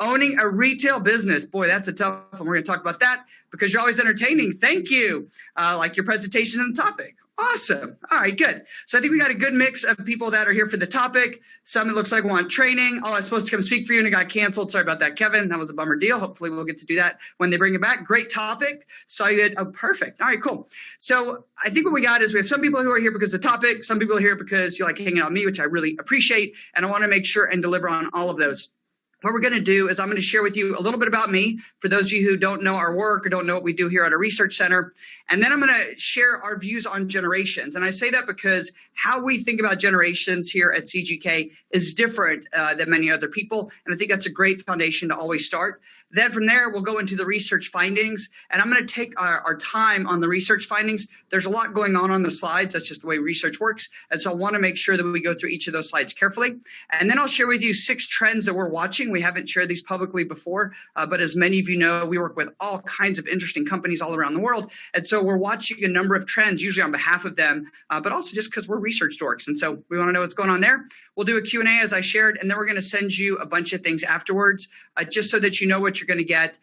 Owning a retail business. Boy, that's a tough one. We're going to talk about that because you're always entertaining. Thank you. Like your presentation and the topic. Awesome. All right, good. So I think we got a good mix of people that are here for the topic. Some it looks like want training. Oh, I was supposed to come speak for you and it got canceled. Sorry about that, Kevin. That was a bummer deal. Hopefully we'll get to do that when they bring it back. Great topic. Saw you at, oh, perfect. All right, cool. So I think what we got is we have some people who are here because of the topic. Some people are here because you like hanging out with me, which I really appreciate. And I want to make sure and deliver on all of those. What we're going to do is I'm going to share with you a little bit about me for those of you who don't know our work or don't know what we do here at our research center. And then I'm going to share our views on generations. And I say that because how we think about generations here at CGK is different than many other people. And I think that's a great foundation to always start. Then from there, we'll go into the research findings. And I'm going to take our time on the research findings. There's a lot going on the slides. That's just the way research works. And so I want to make sure that we go through each of those slides carefully. And then I'll share with you 6 trends that we're watching. We haven't shared these publicly before, but as many of you know, we work with all kinds of interesting companies all around the world. And so we're watching a number of trends, usually on behalf of them, but also just because we're research dorks. And so we want to know what's going on there. We'll do a Q&A as I shared, and then we're going to send you a bunch of things afterwards, just so that you know what you're going to get.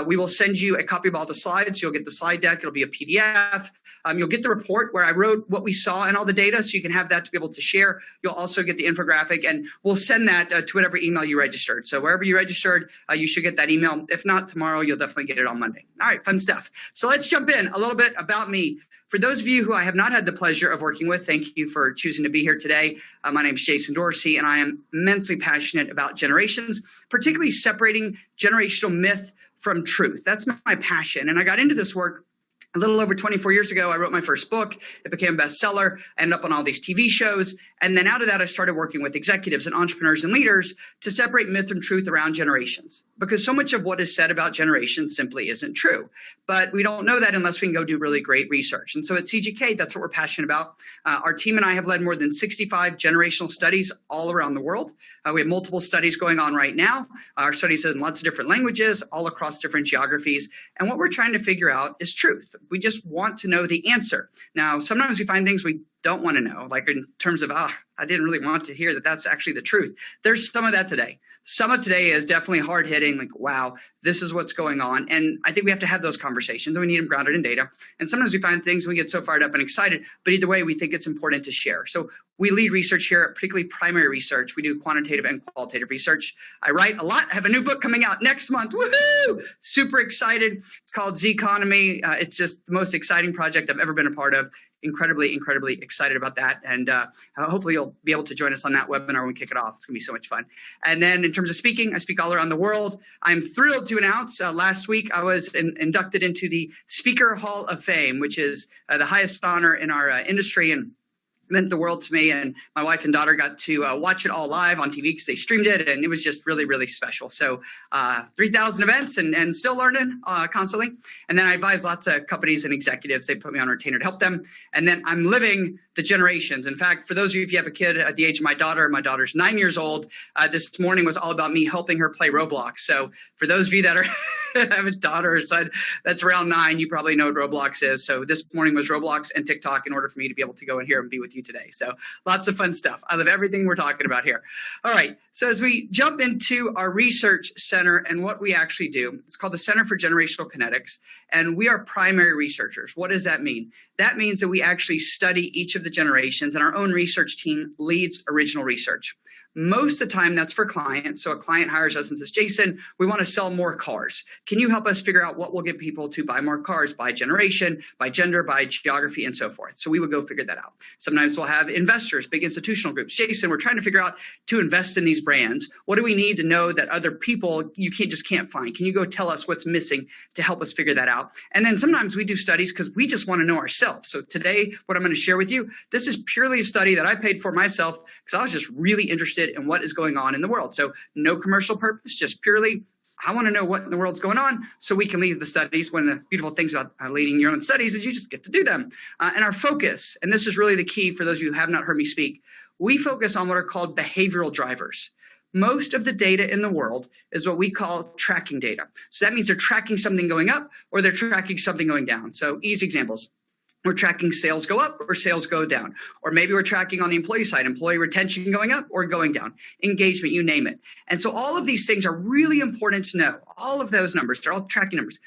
We will send you a copy of all the slides. You'll get the slide deck. It'll be a PDF. You'll get the report where I wrote what we saw and all the data, so you can have that to be able to share. You'll also get the infographic, and we'll send that to whatever email you registered. So wherever you registered, you should get that email. If not tomorrow, you'll definitely get it on Monday. All right, fun stuff. So let's jump in a little bit about me. For those of you who I have not had the pleasure of working with, thank you for choosing to be here today. My name is Jason Dorsey, and I am immensely passionate about generations, particularly separating generational myth from truth. That's my passion. And I got into this work a little over 24 years ago. I wrote my first book. It became a bestseller. I ended up on all these TV shows. And then out of that, I started working with executives and entrepreneurs and leaders to separate myth from truth around generations. Because so much of what is said about generations simply isn't true. But we don't know that unless we can go do really great research. And so at CGK, that's what we're passionate about. Our team and I have led more than 65 generational studies all around the world. We have multiple studies going on right now. Our studies are in lots of different languages, all across different geographies. And what we're trying to figure out is truth. We just want to know the answer. Now, sometimes we find things we don't want to know, like in terms of, I didn't really want to hear that that's actually the truth. There's some of that today. Some of today is definitely hard hitting, like, wow, this is what's going on. And I think we have to have those conversations, and we need them grounded in data. And sometimes we find things and we get so fired up and excited, but either way, we think it's important to share. So we lead research here, particularly primary research. We do quantitative and qualitative research. I write a lot. I have a new book coming out next month. Woohoo! Super excited. It's called Z Economy. It's just the most exciting project I've ever been a part of. Incredibly excited about that. And hopefully you'll be able to join us on that webinar when we kick it off. It's going to be so much fun. And then in terms of speaking, I speak all around the world. I'm thrilled to announce last week I was inducted into the Speaker Hall of Fame, which is the highest honor in our industry, and meant the world to me. And my wife and daughter got to watch it all live on TV because they streamed it, and it was just really special. So 3,000 events and still learning constantly. And then I advise lots of companies and executives. They put me on retainer to help them. And then I'm living the generations. In fact, for those of you, if you have a kid at the age of my daughter's 9 years old, this morning was all about me helping her play Roblox. So for those of you that are have a daughter or son that's around 9, you probably know what Roblox is. So this morning was Roblox and TikTok in order for me to be able to go in here and be with you today. So lots of fun stuff. I love everything we're talking about here. All right. So as we jump into our research center and what we actually do, it's called the Center for Generational Kinetics, and we are primary researchers. What does that mean? That means that we actually study each of the generations, and our own research team leads original research. Most of the time, that's for clients. So a client hires us and says, Jason, we want to sell more cars. Can you help us figure out what will get people to buy more cars by generation, by gender, by geography, and so forth? So we would go figure that out. Sometimes we'll have investors, big institutional groups. Jason, we're trying to figure out to invest in these brands. What do we need to know that other people you can't find? Can you go tell us what's missing to help us figure that out? And then sometimes we do studies because we just want to know ourselves. So today, what I'm going to share with you, this is purely a study that I paid for myself because I was just really interested in what is going on in the world. So no commercial purpose, just purely, I want to know what in the world's going on so we can lead the studies. One of the beautiful things about leading your own studies is you just get to do them. And our focus, and this is really the key for those of you who have not heard me speak, we focus on what are called behavioral drivers. Most of the data in the world is what we call tracking data. So that means they're tracking something going up or they're tracking something going down. So easy examples. we're tracking sales go up or sales go down. Or maybe we're tracking on the employee side, employee retention going up or going down, engagement, you name it. And so all of these things are really important to know. All of those numbers, they're all tracking numbers.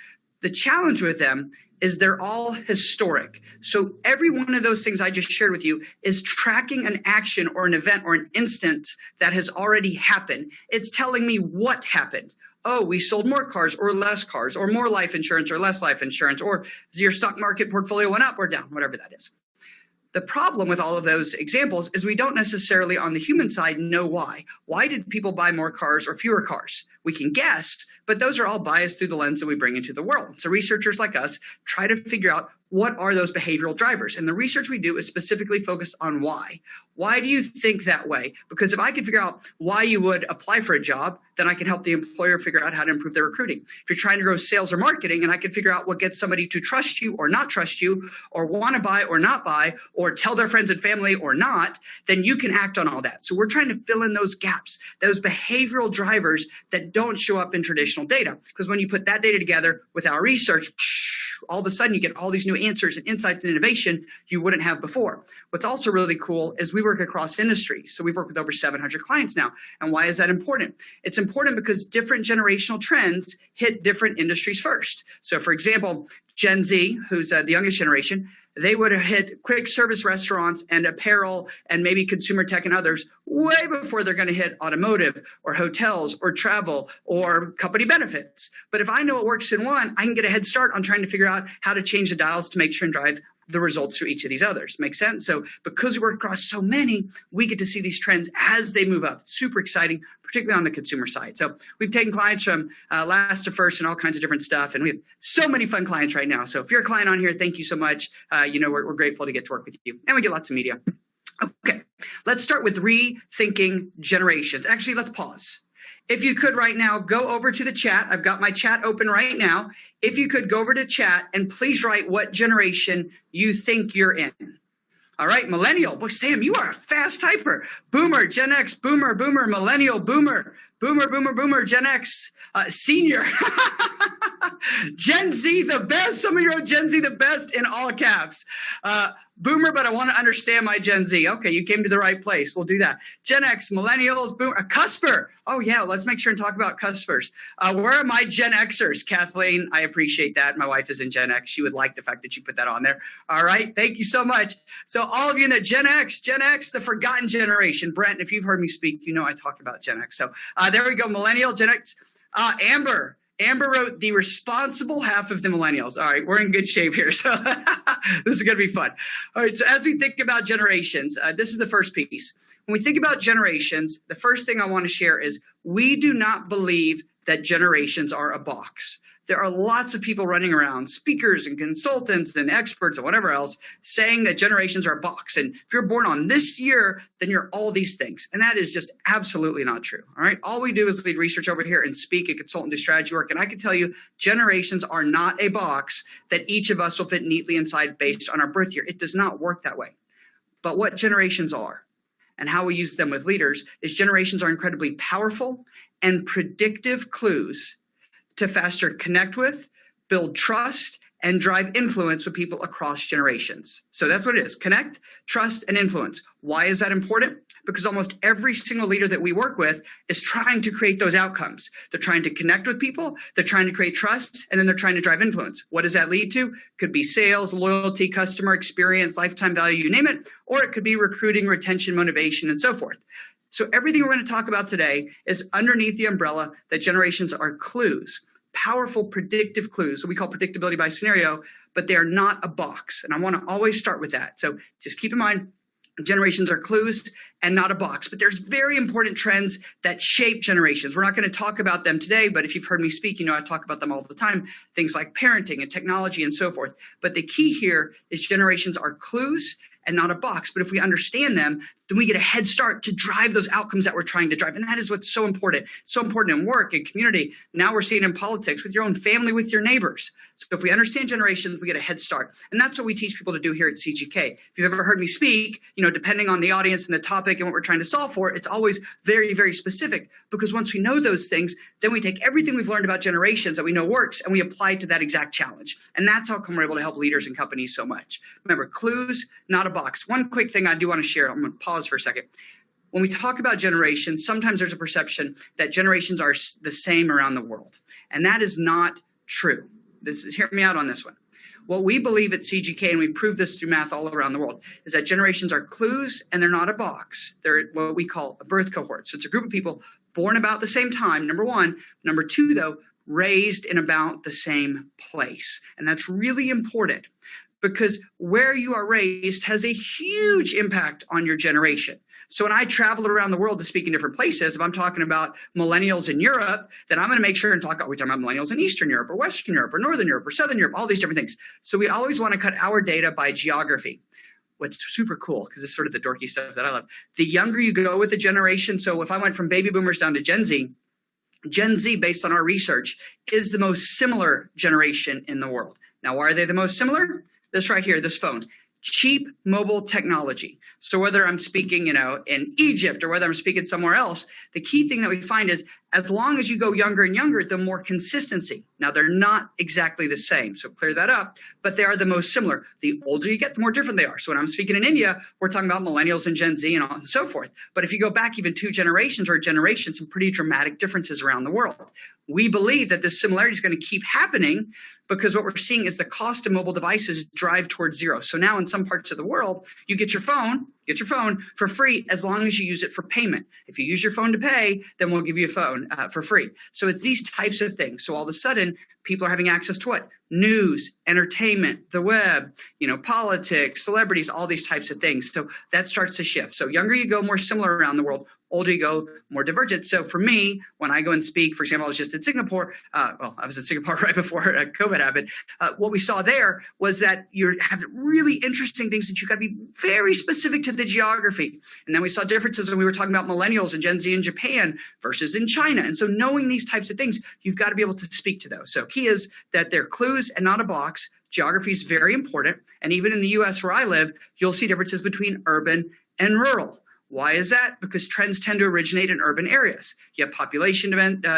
The challenge with them is they're all historic. So every one of those things I just shared with you is tracking an action or an event or an instance that has already happened. It's telling me what happened. Oh, we sold more cars or less cars, or more life insurance or less life insurance, or your stock market portfolio went up or down, whatever that is. The problem with all of those examples is we don't necessarily on the human side know why. Why did people buy more cars or fewer cars? We can guess, but those are all biased through the lens that we bring into the world. So researchers like us try to figure out what are those behavioral drivers. And the research we do is specifically focused on why. Why do you think that way? Because if I can figure out why you would apply for a job, then I can help the employer figure out how to improve their recruiting. If you're trying to grow sales or marketing and I can figure out what gets somebody to trust you or not trust you, or want to buy or not buy, or tell their friends and family or not, then you can act on all that. So we're trying to fill in those gaps, those behavioral drivers that don't show up in traditional data. Because when you put that data together with our research, all of a sudden you get all these new answers and insights and innovation you wouldn't have before. What's also really cool is we work across industries. So we've worked with over 700 clients now. And why is that important? It's important because different generational trends hit different industries first. So for example, Gen Z, who's the youngest generation, they would have hit quick service restaurants and apparel and maybe consumer tech and others way before they're going to hit automotive or hotels or travel or company benefits. But if I know it works in one, I can get a head start on trying to figure out how to change the dials to make sure and drive the results through each of these others. Make sense? So because we work across so many, we get to see these trends as they move up. It's super exciting, particularly on the consumer side. So we've taken clients from last to first and all kinds of different stuff. And we have so many fun clients right now. So if you're a client on here, thank you so much. We're grateful to get to work with you. And we get lots of media. Okay, let's start with rethinking generations. Actually, let's pause. If you could right now, go over to the chat. I've got my chat open right now. If you could go over to chat and please write what generation you think you're in. All right, millennial. Boy, Sam, you are a fast typer. Boomer, Gen X, boomer, boomer, millennial, boomer, boomer, boomer, boomer, Gen X, senior. Gen Z, the best. Somebody wrote Gen Z, the best in all caps. Boomer, but I want to understand my Gen Z. Okay, you came to the right place. We'll do that. Gen X, millennials, boomer, a cusper. Oh, yeah, let's make sure and talk about cuspers. Where are my Gen Xers? Kathleen, I appreciate that. My wife is in Gen X. She would like the fact that you put that on there. All right, thank you so much. So all of you in the Gen X, the forgotten generation. Brent, if you've heard me speak, you know I talk about Gen X. So there we go, millennial, Gen X. Amber wrote the responsible half of the millennials. All right, we're in good shape here. So this is going to be fun. All right, so as we think about generations, this is the first piece. When we think about generations, the first thing I want to share is we do not believe that generations are a box. There are lots of people running around, speakers and consultants and experts and whatever else, saying that generations are a box. And if you're born on this year, then you're all these things. And that is just absolutely not true. All right. All we do is lead research over here and speak and consult and do strategy work. And I can tell you, generations are not a box that each of us will fit neatly inside based on our birth year. It does not work that way. But what generations are and how we use them with leaders is generations are incredibly powerful and predictive clues to faster connect with, build trust, and drive influence with people across generations. So that's what it is, connect, trust, and influence. Why is that important? Because almost every single leader that we work with is trying to create those outcomes. They're trying to connect with people, they're trying to create trust, and then they're trying to drive influence. What does that lead to? Could be sales, loyalty, customer experience, lifetime value, you name it, or it could be recruiting, retention, motivation, and so forth. So everything we're going to talk about today is underneath the umbrella that generations are clues, powerful predictive clues. So we call predictability by scenario, but they are not a box. And I want to always start with that. So just keep in mind, generations are clues and not a box, but there's very important trends that shape generations. We're not going to talk about them today, but if you've heard me speak, you know I talk about them all the time, things like parenting and technology and so forth. But the key here is generations are clues and not a box. But if we understand them, then we get a head start to drive those outcomes that we're trying to drive. And that is what's so important. So important in work and community. Now we're seeing in politics, with your own family, with your neighbors. So if we understand generations, we get a head start. And that's what we teach people to do here at CGK. If you've ever heard me speak, depending on the audience and the topic and what we're trying to solve for, it's always very, very specific, because once we know those things, then we take everything we've learned about generations that we know works and we apply it to that exact challenge. And that's how come we're able to help leaders and companies so much. Remember, clues, not a box. One quick thing I do want to share. I'm going to pause for a second. When we talk about generations, sometimes there's a perception that generations are the same around the world. And that is not true. Hear me out on this one. What we believe at CGK, and we prove this through math all around the world, is that generations are clues and they're not a box. They're what we call a birth cohort. So it's a group of people born about the same time, number one. Number two, though, raised in about the same place. And that's really important, because where you are raised has a huge impact on your generation. So when I travel around the world to speak in different places, if I'm talking about millennials in Europe, then I'm going to make sure and talk about, we're talking about millennials in Eastern Europe or Western Europe or Northern Europe or Southern Europe, all these different things. So we always want to cut our data by geography. What's super cool, because it's sort of the dorky stuff that I love, the younger you go with a generation. So if I went from baby boomers down to Gen Z, based on our research, is the most similar generation in the world. Now, why are they the most similar? This right here, this phone. Cheap mobile technology. So whether I'm speaking, in Egypt or whether I'm speaking somewhere else, the key thing that we find is as long as you go younger and younger, the more consistency. Now, they're not exactly the same, so clear that up, but they are the most similar. The older you get, the more different they are. So when I'm speaking in India, we're talking about millennials and Gen Z and so forth. But if you go back even 2 generations or a generation, some pretty dramatic differences around the world. We believe that this similarity is going to keep happening, because what we're seeing is the cost of mobile devices drive towards zero. So now in some parts of the world, you get your phone for free as long as you use it for payment. If you use your phone to pay, then we'll give you a phone for free. So it's these types of things. So all of a sudden, people are having access to what? News, entertainment, the web, politics, celebrities, all these types of things. So that starts to shift. So younger you go, more similar around the world. Older you go, more divergent. So for me, when I go and speak, for example, I was just in Singapore. I was in Singapore right before COVID happened. What we saw there was that you have really interesting things that you got to be very specific to the geography. And then we saw differences when we were talking about millennials and Gen Z in Japan versus in China. And so knowing these types of things, you've got to be able to speak to those. So key is that they're clues and not a box. Geography is very important. And even in the US where I live, you'll see differences between urban and rural. Why is that? Because trends tend to originate in urban areas. You have population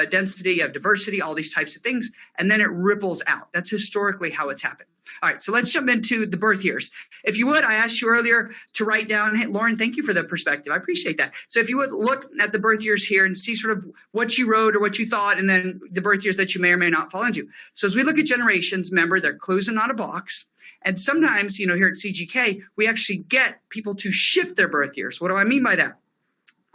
density, you have diversity, all these types of things, and then it ripples out. That's historically how it's happened. All right, so let's jump into the birth years. If you would, I asked you earlier to write down, hey, Lauren, thank you for the perspective. I appreciate that. So if you would look at the birth years here and see sort of what you wrote or what you thought, and then the birth years that you may or may not fall into. So as we look at generations, remember, they're clues and not a box. And sometimes, here at CGK, we actually get people to shift their birth years. What do I mean by that?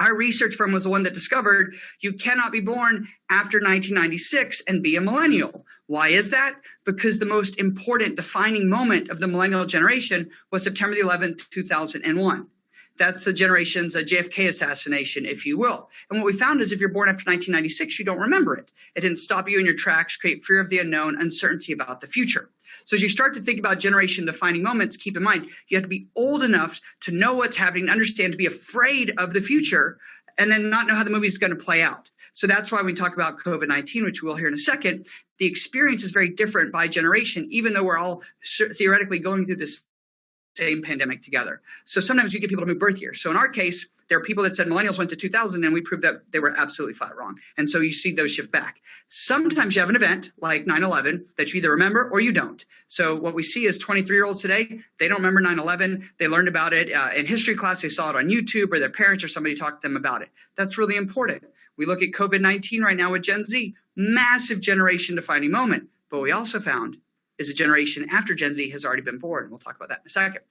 Our research firm was the one that discovered you cannot be born after 1996 and be a millennial. Why is that? Because the most important defining moment of the millennial generation was September the 11th, 2001. That's the generation's JFK assassination, if you will. And what we found is if you're born after 1996, you don't remember it. It didn't stop you in your tracks, create fear of the unknown, uncertainty about the future. So as you start to think about generation defining moments, keep in mind, you have to be old enough to know what's happening, understand, to be afraid of the future, and then not know how the movie is going to play out. So that's why we talk about COVID-19, which we'll hear in a second. The experience is very different by generation, even though we're all theoretically going through this same pandemic together. So sometimes you get people to move birth years. So in our case, there are people that said millennials went to 2000 and we proved that they were absolutely flat wrong. And so you see those shift back. Sometimes you have an event like 9/11 that you either remember or you don't. So what we see is 23-year-olds today, they don't remember 9/11. They learned about it in history class. They saw it on YouTube or their parents or somebody talked to them about it. That's really important. We look at COVID-19 right now with Gen Z, massive generation defining moment. But we also found is a generation after Gen Z has already been born. We'll talk about that in a second.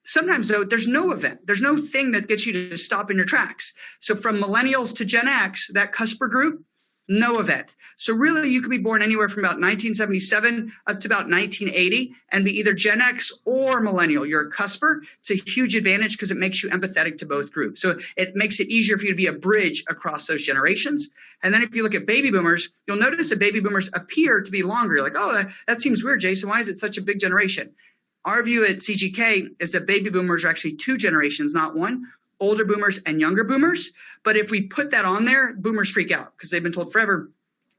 Sometimes, though, there's no event. There's no thing that gets you to stop in your tracks. So from millennials to Gen X, that cusper group, no event. So really, you could be born anywhere from about 1977 up to about 1980 and be either Gen X or millennial. You're a cusper. It's a huge advantage because it makes you empathetic to both groups. So it makes it easier for you to be a bridge across those generations. And then if you look at baby boomers, you'll notice that baby boomers appear to be longer. You're like, oh, that seems weird, Jason. Why is it such a big generation? Our view at CGK is that baby boomers are actually 2 generations, not 1. older boomers and younger boomers. But if we put that on there, boomers freak out because they've been told forever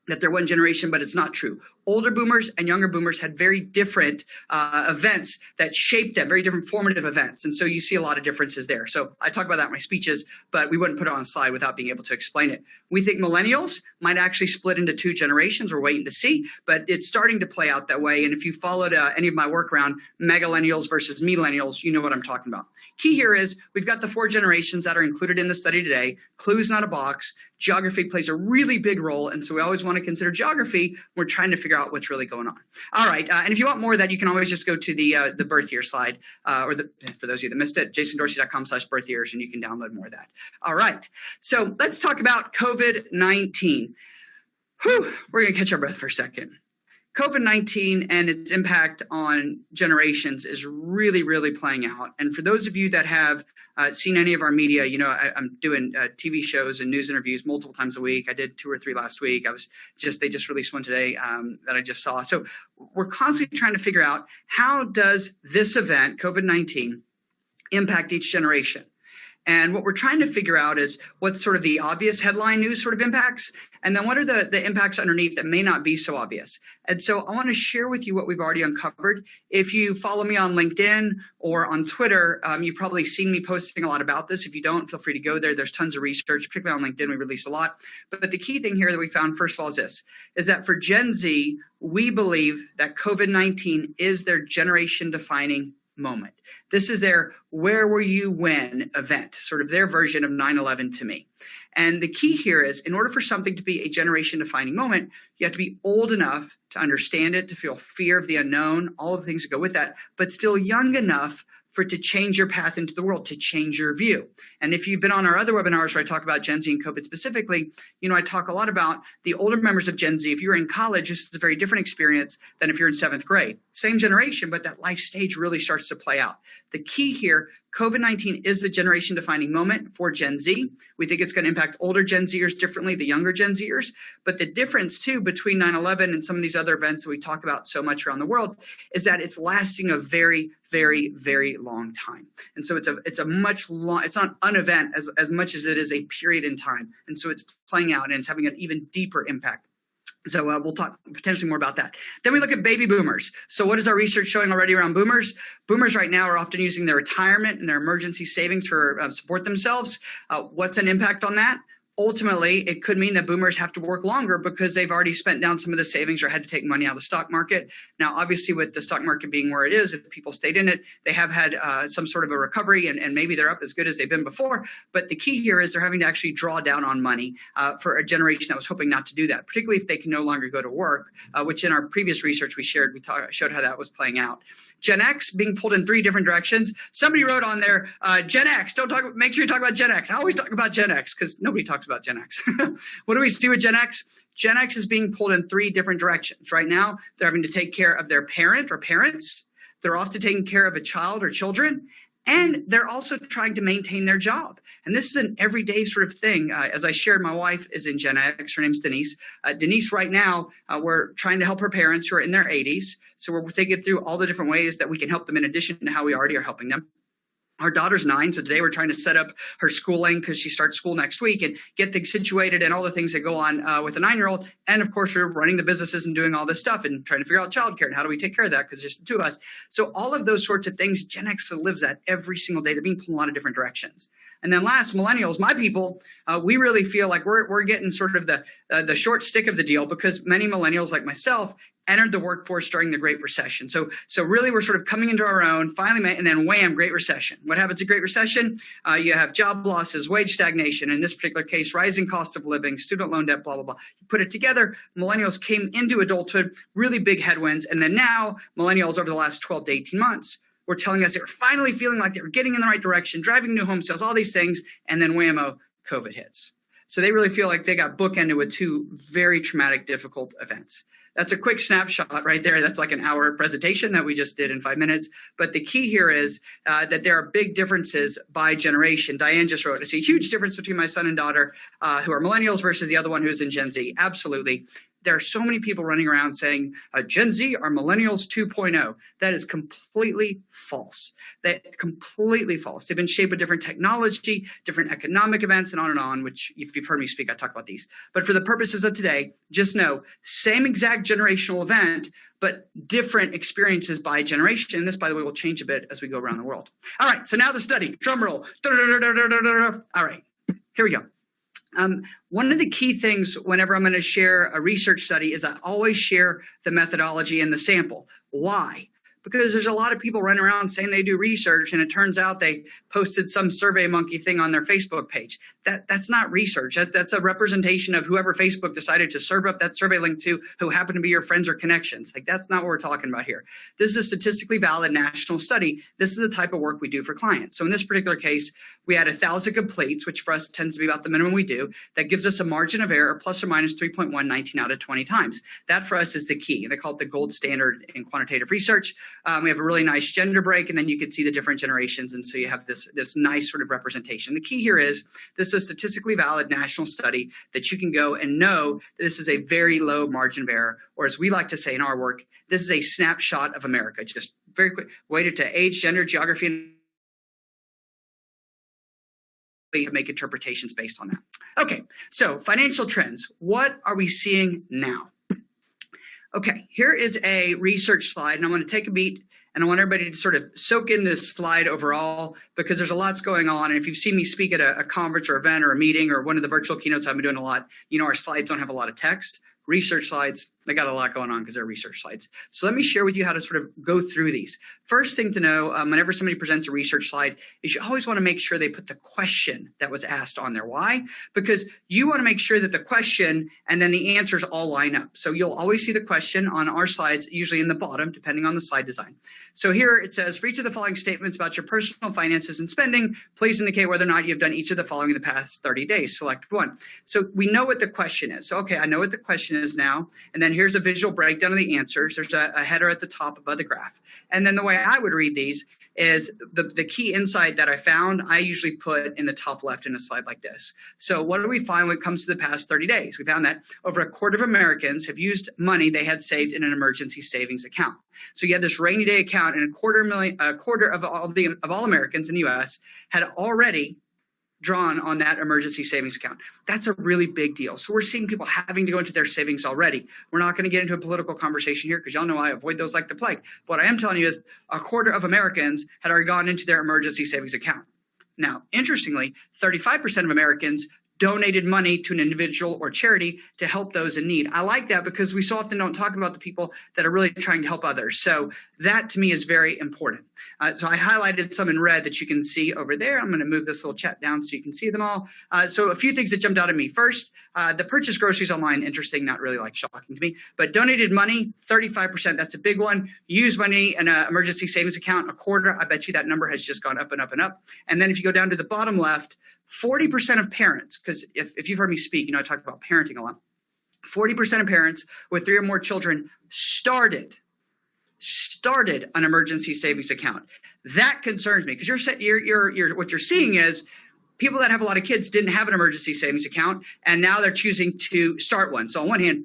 that they're one generation, but it's not true. Older boomers and younger boomers had very different events that shaped them, very different formative events. And so you see a lot of differences there. So I talk about that in my speeches, but we wouldn't put it on a slide without being able to explain it. We think millennials might actually split into 2 generations. We're waiting to see, but it's starting to play out that way. And if you followed any of my work around megalennials versus millennials, you know what I'm talking about. Key here is we've got the 4 generations that are included in the study today. Clue's not a box. Geography plays a really big role. And so we always want to consider geography. We're trying to figure out what's really going on. All right. And if you want more of that, you can always just go to the birth year slide, for those of you that missed it, jasondorsey.com/birth years, and you can download more of that. All right. So let's talk about COVID-19. We're going to catch our breath for a second. COVID-19 and its impact on generations is really, really playing out. And for those of you that have seen any of our media, you know, I'm doing TV shows and news interviews multiple times a week. I did 2 or 3 last week. They just released one today that I just saw. So we're constantly trying to figure out, how does this event, COVID-19, impact each generation? And what we're trying to figure out is what's sort of the obvious headline news sort of impacts, and then what are the impacts underneath that may not be so obvious. And so I want to share with you what we've already uncovered. If you follow me on LinkedIn or on Twitter, you've probably seen me posting a lot about this. If you don't, feel free to go there. There's tons of research, particularly on LinkedIn. We release a lot. But the key thing here that we found, first of all, is that for Gen Z, we believe that COVID-19 is their generation-defining moment. This is their where were you when event, sort of their version of 9/11 to me. And the key here is, in order for something to be a generation defining moment, you have to be old enough to understand it, to feel fear of the unknown, all of the things that go with that, but still young enough for it to change your path into the world, to change your view. And if you've been on our other webinars where I talk about Gen Z and COVID specifically, you know, I talk a lot about the older members of Gen Z. If you're in college, this is a very different experience than if you're in 7th grade. Same generation, but that life stage really starts to play out. The key here, COVID-19 is the generation defining moment for Gen Z. We think it's going to impact older Gen Zers differently, the younger Gen Zers. But the difference too between 9/11 and some of these other events that we talk about so much around the world is that it's lasting a very, very, very long time. And so it's a much long, it's not an event as much as it is a period in time. And so it's playing out and it's having an even deeper impact. So we'll talk potentially more about that. Then we look at baby boomers. So what is our research showing already around boomers? Boomers right now are often using their retirement and their emergency savings for support themselves. What's an impact on that? Ultimately, it could mean that boomers have to work longer because they've already spent down some of the savings or had to take money out of the stock market. Now, obviously, with the stock market being where it is, if people stayed in it, they have had some sort of a recovery and maybe they're up as good as they've been before. But the key here is they're having to actually draw down on money for a generation that was hoping not to do that, particularly if they can no longer go to work, which in our previous research we shared, showed how that was playing out. Gen X being pulled in 3 different directions. Somebody wrote on there, Gen X, make sure you talk about Gen X. I always talk about Gen X because nobody talks about Gen X. What do we see with Gen X? Gen X is being pulled in 3 different directions. Right now, they're having to take care of their parent or parents. They're often taking care of a child or children. And they're also trying to maintain their job. And this is an everyday sort of thing. As I shared, my wife is in Gen X. Her name's Denise. Denise, right now, we're trying to help her parents who are in their 80s. So we're thinking through all the different ways that we can help them in addition to how we already are helping them. Our daughter's 9, so today we're trying to set up her schooling because she starts school next week and get things situated and all the things that go on with a 9-year-old. And of course, we're running the businesses and doing all this stuff and trying to figure out childcare and how do we take care of that because there's just the 2 of us. So all of those sorts of things, Gen X lives at every single day. They're being pulled in a lot of different directions. And then last, millennials, my people, we really feel like we're getting sort of the short stick of the deal because many millennials like myself entered the workforce during the Great Recession. So really we're sort of coming into our own, finally, and then wham, Great Recession. What happens at Great Recession? You have job losses, wage stagnation, in this particular case, rising cost of living, student loan debt, blah, blah, blah. You put it together, millennials came into adulthood, really big headwinds, and then now millennials over the last 12 to 18 months were telling us they were finally feeling like they were getting in the right direction, driving new home sales, all these things, and then whammo, COVID hits. So they really feel like they got bookended with 2 very traumatic, difficult events. That's a quick snapshot right there. That's like an hour presentation that we just did in 5 minutes. But the key here is that there are big differences by generation. Diane just wrote, I see a huge difference between my son and daughter who are millennials versus the other one who's in Gen Z. Absolutely. there are so many people running around saying Gen Z are millennials 2.0. That is completely false. Completely false. They've been shaped with different technology, different economic events, and on, which if you've heard me speak, I talk about these. But for the purposes of today, just know, same exact generational event, but different experiences by generation. This, by the way, will change a bit as we go around the world. All right, so now the study. Drum roll. All right, here we go. One of the key things whenever I'm going to share a research study is I always share the methodology and the sample. Why? Because there's a lot of people running around saying they do research, and it turns out they posted some Survey Monkey thing on their Facebook page. That's not research. That's a representation of whoever Facebook decided to serve up that survey link to, who happen to be your friends or connections. Like, that's not what we're talking about here. This is a statistically valid national study. This is the type of work we do for clients. So in this particular case, we had 1,000 completes, which for us tends to be about the minimum we do. That gives us a margin of error plus or minus 3.1, 19 out of 20 times. That for us is the key. They call it the gold standard in quantitative research. We have a really nice gender break, and then you can see the different generations, and so you have this nice sort of representation. The key here is this is a statistically valid national study that you can go and know that this is a very low margin of error, or as we like to say in our work, this is a snapshot of America. Just very quick, weighted to age, gender, geography, and make interpretations based on that. Okay, so financial trends. What are we seeing now? Okay, here is a research slide, and I'm going to take a beat, and I want everybody to sort of soak in this slide overall, because there's a lot going on. And if you've seen me speak at a conference or event or a meeting or one of the virtual keynotes I've been doing a lot, you know our slides don't have a lot of text. Research slides, they got a lot going on because they're research slides. So let me share with you how to sort of go through these. First thing to know, whenever somebody presents a research slide, is you always want to make sure they put the question that was asked on there. Why? Because you want to make sure that the question and then the answers all line up. So you'll always see the question on our slides, usually in the bottom, depending on the slide design. So here it says, for each of the following statements about your personal finances and spending, please indicate whether or not you've done each of the following in the past 30 days. Select one. So we know what the question is. So, okay, I know what the question is now. And then here's a visual breakdown of the answers. There's a header at the top above the graph. And then the way I would read these is the key insight that I found, I usually put in the top left in a slide like this. So what do we find when it comes to the past 30 days? We found that over a quarter of Americans have used money they had saved in an emergency savings account. So you had this rainy day account, and a quarter of all Americans in the U.S. had already drawn on that emergency savings account. That's a really big deal. So we're seeing people having to go into their savings already. We're not going to get into a political conversation here because y'all know I avoid those like the plague. But what I am telling you is a quarter of Americans had already gone into their emergency savings account. Now, interestingly, 35% of Americans donated money to an individual or charity to help those in need. I like that because we so often don't talk about the people that are really trying to help others. So that to me is very important. So I highlighted some in red that you can see over there. I'm going to move this little chat down so you can see them all. So a few things that jumped out at me. First, the purchase groceries online, interesting, not really like shocking to me, but donated money, 35%, that's a big one. Used money in an emergency savings account, a quarter. I bet you that number has just gone up and up and up. And then if you go down to the bottom left, 40% of parents, because if you've heard me speak, you know I talk about parenting a lot. 40% of parents with 3 or more children started an emergency savings account. That concerns me because what you're seeing is people that have a lot of kids didn't have an emergency savings account, and now they're choosing to start one. So on one hand,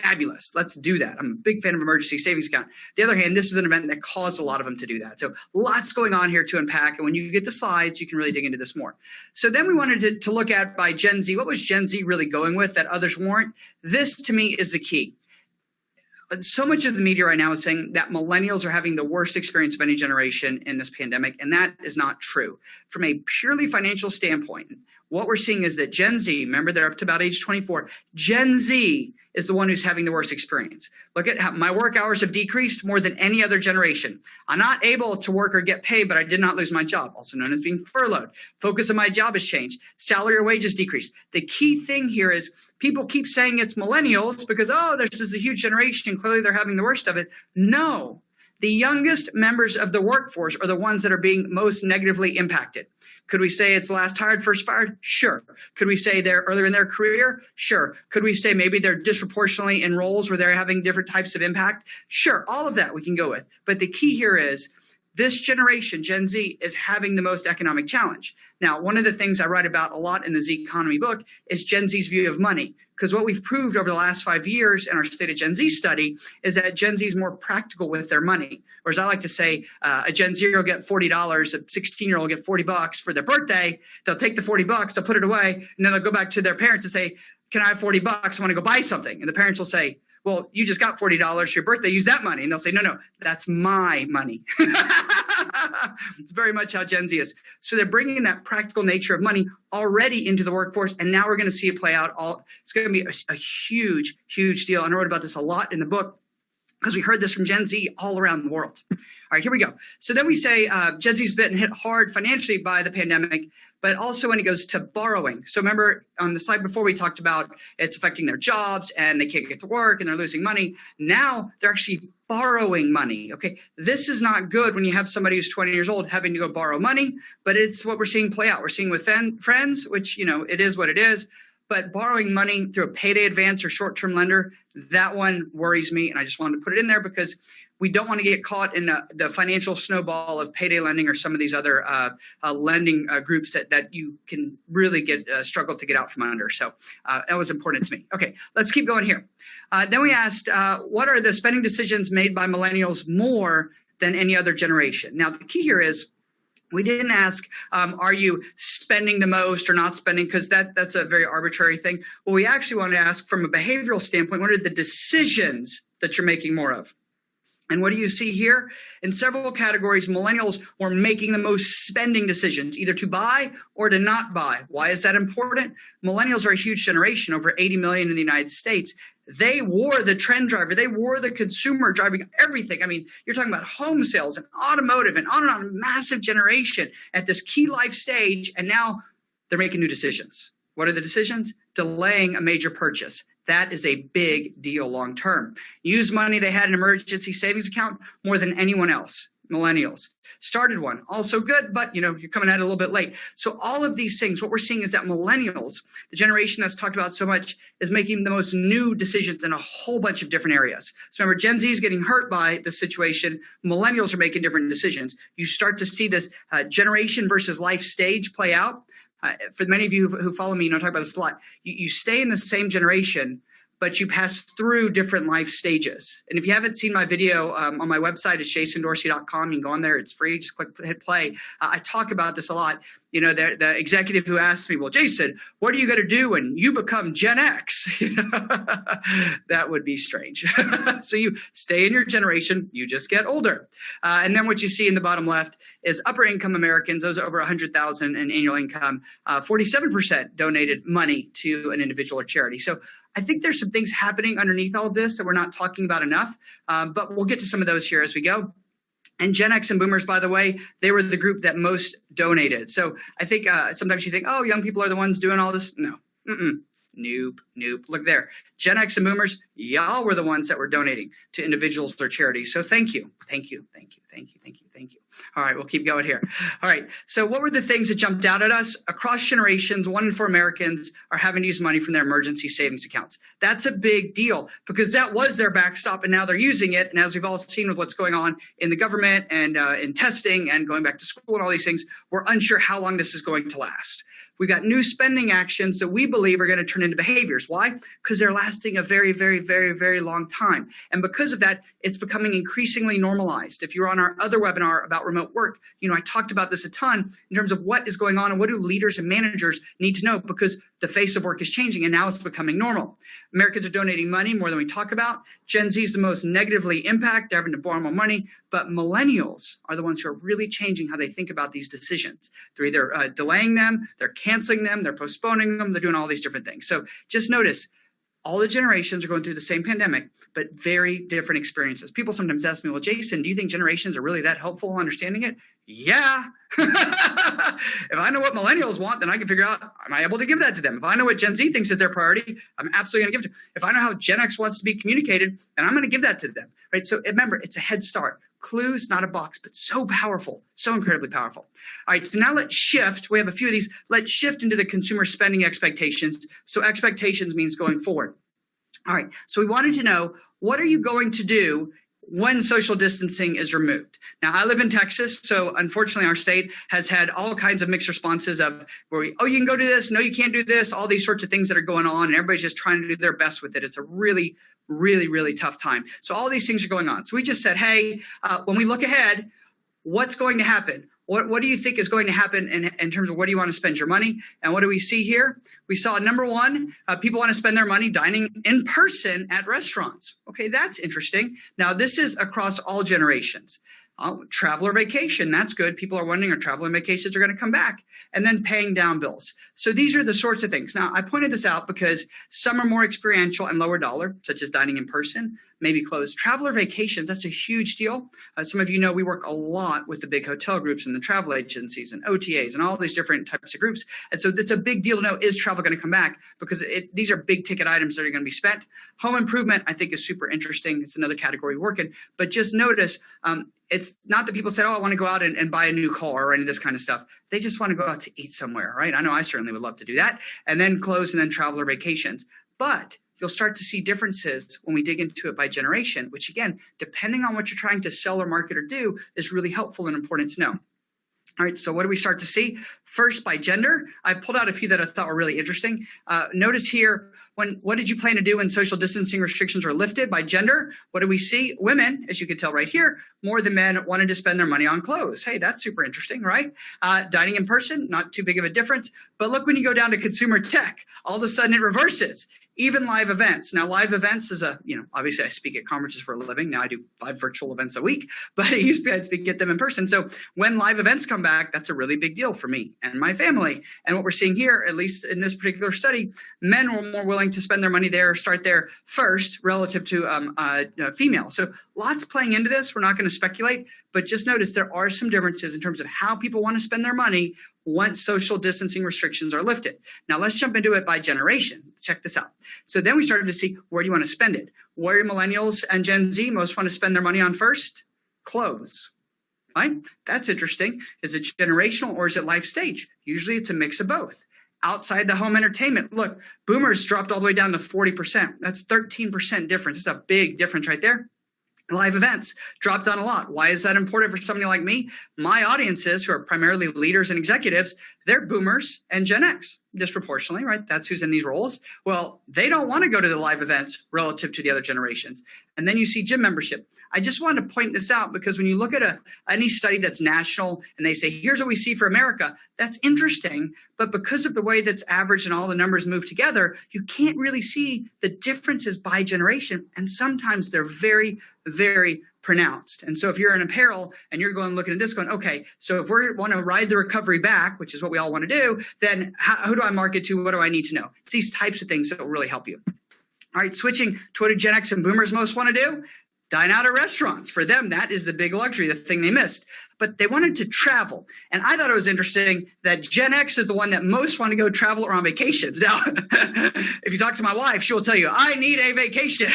fabulous. Let's do that. I'm a big fan of emergency savings account. The other hand, this is an event that caused a lot of them to do that. So lots going on here to unpack. And when you get the slides, you can really dig into this more. So then we wanted to look at by Gen Z, what was Gen Z really going with that others weren't? This to me is the key. So much of the media right now is saying that millennials are having the worst experience of any generation in this pandemic, and that is not true. From a purely financial standpoint, what we're seeing is that Gen Z, remember they're up to about age 24, Gen Z is the one who's having the worst experience. Look at how my work hours have decreased more than any other generation. I'm not able to work or get paid, but I did not lose my job, also known as being furloughed. Focus of my job has changed. Salary or wages decreased. The key thing here is people keep saying it's millennials because, oh, this is a huge generation and clearly they're having the worst of it. No. The youngest members of the workforce are the ones that are being most negatively impacted. Could we say it's last hired, first fired? Sure. Could we say they're earlier in their career? Sure. Could we say maybe they're disproportionately in roles where they're having different types of impact? Sure. All of that we can go with. But the key here is this generation, Gen Z, is having the most economic challenge. Now, one of the things I write about a lot in the Z Economy book is Gen Z's view of money. Because what we've proved over the last 5 years in our State of Gen Z study is that Gen Z is more practical with their money. Or as I like to say, a Gen Z will get $40, a 16-year-old will get $40 for their birthday. They'll take the $40, they'll put it away, and then they'll go back to their parents and say, can I have $40? I want to go buy something. And the parents will say, well, you just got $40 for your birthday, use that money. And they'll say, no, that's my money. It's very much how Gen Z is. So they're bringing that practical nature of money already into the workforce. And now we're going to see it play out. It's going to be a huge, huge deal. And I wrote about this a lot in the book because we heard this from Gen Z all around the world. All right, here we go. So then we say Gen Z's been hit hard financially by the pandemic, but also when it goes to borrowing. So remember on the slide before we talked about it's affecting their jobs and they can't get to work and they're losing money. Now they're actually borrowing money. Okay, this is not good when you have somebody who's 20 years old having to go borrow money, but it's what we're seeing play out. We're seeing with friends, which, it is what it is. But borrowing money through a payday advance or short-term lender, that one worries me. And I just wanted to put it in there because we don't want to get caught in the financial snowball of payday lending or some of these other lending groups that you can really struggle to get out from under. So that was important to me. Okay, let's keep going here. Then we asked, what are the spending decisions made by millennials more than any other generation? Now, the key here is, we didn't ask, are you spending the most or not spending, because that's a very arbitrary thing. What we actually wanted to ask from a behavioral standpoint, what are the decisions that you're making more of? And what do you see here? In several categories, millennials were making the most spending decisions, either to buy or to not buy. Why is that important? Millennials are a huge generation, over 80 million in the United States. They were the trend driver. They were the consumer driving everything. I mean, you're talking about home sales and automotive and on, massive generation at this key life stage. And now they're making new decisions. What are the decisions? Delaying a major purchase. That is a big deal long term. Use money they had in an emergency savings account more than anyone else. Millennials started one, also good, but you're coming at it a little bit late. So all of these things, what we're seeing is that millennials, the generation that's talked about so much, is making the most new decisions in a whole bunch of different areas. So remember, Gen Z is getting hurt by the situation. Millennials are making different decisions. You start to see this generation versus life stage play out. For many of you who follow me, I talk about this a lot. You stay in the same generation, but you pass through different life stages. And if you haven't seen my video on my website, it's jasondorsey.com. You can go on there. It's free. Just hit play. I talk about this a lot. The executive who asked me, well, Jason, what are you going to do when you become Gen X? That would be strange. So you stay in your generation. You just get older. And then what you see in the bottom left is upper income Americans, those over 100,000 in annual income, 47% donated money to an individual or charity. So I think there's some things happening underneath all of this that we're not talking about enough, but we'll get to some of those here as we go. And Gen X and Boomers, by the way, they were the group that most donated. So I think sometimes you think, oh, young people are the ones doing all this. No. Nope. Look there. Gen X and Boomers, y'all were the ones that were donating to individuals or charities. So thank you. All right, we'll keep going here. All right, so what were the things that jumped out at us? Across generations, 1 in 4 Americans are having to use money from their emergency savings accounts. That's a big deal because that was their backstop and now they're using it. And as we've all seen with what's going on in the government and in testing and going back to school and all these things, we're unsure how long this is going to last. We've got new spending actions that we believe are going to turn into behaviors. Why? Because they're lasting a very, very, very, very long time. And because of that, it's becoming increasingly normalized. If you were on our other webinar about remote work, I talked about this a ton in terms of what is going on and what do leaders and managers need to know because the face of work is changing and now it's becoming normal. Americans are donating money more than we talk about. Gen Z is the most negatively impacted. They're having to borrow more money. But millennials are the ones who are really changing how they think about these decisions. They're either delaying them, they're canceling them, they're postponing them, they're doing all these different things. So just notice, all the generations are going through the same pandemic, but very different experiences. People sometimes ask me, well, Jason, do you think generations are really that helpful in understanding it? Yeah. If I know what millennials want, then I can figure out, am I able to give that to them? If I know what Gen Z thinks is their priority, I'm absolutely going to give it to them. If I know how Gen X wants to be communicated, then I'm going to give that to them. Right? So remember, it's a head start. Clues, not a box, but so powerful, so incredibly powerful. All right, so now let's shift. We have a few of these. Let's shift into the consumer spending expectations. So expectations means going forward. All right, so we wanted to know, what are you going to do when social distancing is removed. Now, I live in Texas, so unfortunately our state has had all kinds of mixed responses of where you can go do this, no, you can't do this, all these sorts of things that are going on, and everybody's just trying to do their best with it. It's a really, really, really tough time. So all these things are going on. So we just said, hey, when we look ahead, what's going to happen? What do you think is going to happen in terms of what do you want to spend your money? And what do we see here? We saw number one, people want to spend their money dining in person at restaurants. Okay, that's interesting. Now, this is across all generations. Traveler vacation, that's good. People are wondering, are traveler vacations are going to come back? And then paying down bills. So these are the sorts of things. Now, I pointed this out because some are more experiential and lower dollar, such as dining in person, maybe closed. Traveler vacations, that's a huge deal. Some of you know we work a lot with the big hotel groups and the travel agencies and OTAs and all these different types of groups. And so it's a big deal to know, is travel going to come back? Because these are big ticket items that are going to be spent. Home improvement, I think, is super interesting. It's another category we work in. But just notice, it's not that people said, oh, I want to go out and buy a new car or any of this kind of stuff. They just want to go out to eat somewhere, right? I know I certainly would love to do that. And then close and then traveler vacations. But you'll start to see differences when we dig into it by generation, which again, depending on what you're trying to sell or market or do, is really helpful and important to know. All right, so what do we start to see? First, by gender, I pulled out a few that I thought were really interesting. Notice here, what did you plan to do when social distancing restrictions were lifted? By gender, what do we see? Women, as you can tell right here, more than men wanted to spend their money on clothes. Hey, that's super interesting, right? Dining in person, not too big of a difference. But look, when you go down to consumer tech, all of a sudden it reverses. Even live events. Now, live events is obviously I speak at conferences for a living. Now I do 5 virtual events a week, but I used to get them in person. So when live events come back, that's a really big deal for me and my family. And what we're seeing here, at least in this particular study, men were more willing to spend their money there, start there first relative to female. So lots playing into this. We're not going to speculate, but just notice there are some differences in terms of how people want to spend their money once social distancing restrictions are lifted. Now let's jump into it by generation. Check this out. So then we started to see, where do you want to spend it? Where do millennials and Gen Z most want to spend their money on first? Clothes. Right? That's interesting. Is it generational or is it life stage? Usually it's a mix of both. Outside the home entertainment, look, boomers dropped all the way down to 40%. That's 13% difference. It's a big difference right there. Live events dropped down a lot. Why is that important for somebody like me? My audiences, who are primarily leaders and executives, they're boomers and Gen X disproportionately, right? That's who's in these roles. Well, they don't want to go to the live events relative to the other generations. And then you see gym membership. I just wanted to point this out because when you look at any study that's national and they say, here's what we see for America, that's interesting. But because of the way that's averaged and all the numbers move together, you can't really see the differences by generation. And sometimes they're very, very pronounced. And so if you're in apparel and you're looking at this going, okay, so if we want to ride the recovery back, which is what we all want to do, then who do I market to? What do I need to know? It's these types of things that will really help you. All right, switching to what do Gen X and boomers most want to do? Dine out at restaurants. For them, that is the big luxury, the thing they missed. But they wanted to travel. And I thought it was interesting that Gen X is the one that most want to go travel or on vacations. Now, if you talk to my wife, she will tell you, I need a vacation.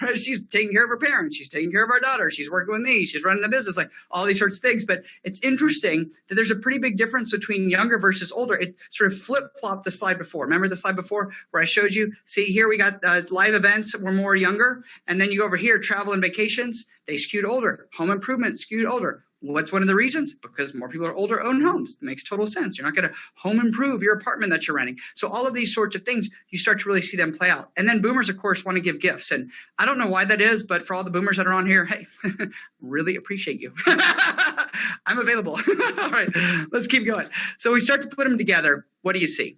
Right? She's taking care of her parents. She's taking care of our daughter. She's working with me. She's running the business, like all these sorts of things. But it's interesting that there's a pretty big difference between younger versus older. It sort of flip-flopped the slide before. Remember the slide before where I showed you? See, here we got live events were more younger. And then you go over here, travel and vacations, they skewed older. Home improvement skewed older. What's one of the reasons? Because more people are older, own homes. It makes total sense. You're not going to home improve your apartment that you're renting. So all of these sorts of things, you start to really see them play out. And then boomers, of course, want to give gifts. And I don't know why that is, but for all the boomers that are on here, hey, really appreciate you. I'm available. All right, let's keep going. So we start to put them together. What do you see?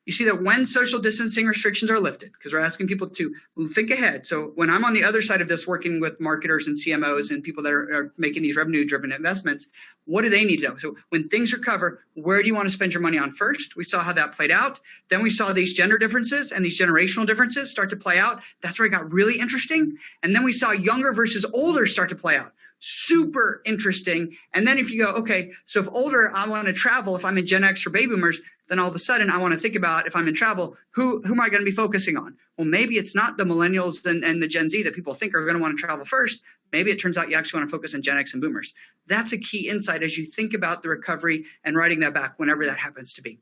You see that when social distancing restrictions are lifted, because we're asking people to think ahead. So when I'm on the other side of this, working with marketers and CMOs and people that are making these revenue-driven investments, what do they need to know? So when things recover, where do you want to spend your money on first? We saw how that played out. Then we saw these gender differences and these generational differences start to play out. That's where it got really interesting. And then we saw younger versus older start to play out. Super interesting. And then if you go, okay, so if older, I want to travel, if I'm in Gen X or baby boomers, then all of a sudden I want to think about, if I'm in travel, who am I going to be focusing on? Well, maybe it's not the millennials and the Gen Z that people think are going to want to travel first. Maybe it turns out you actually want to focus on Gen X and boomers. That's a key insight as you think about the recovery and writing that back whenever that happens to be.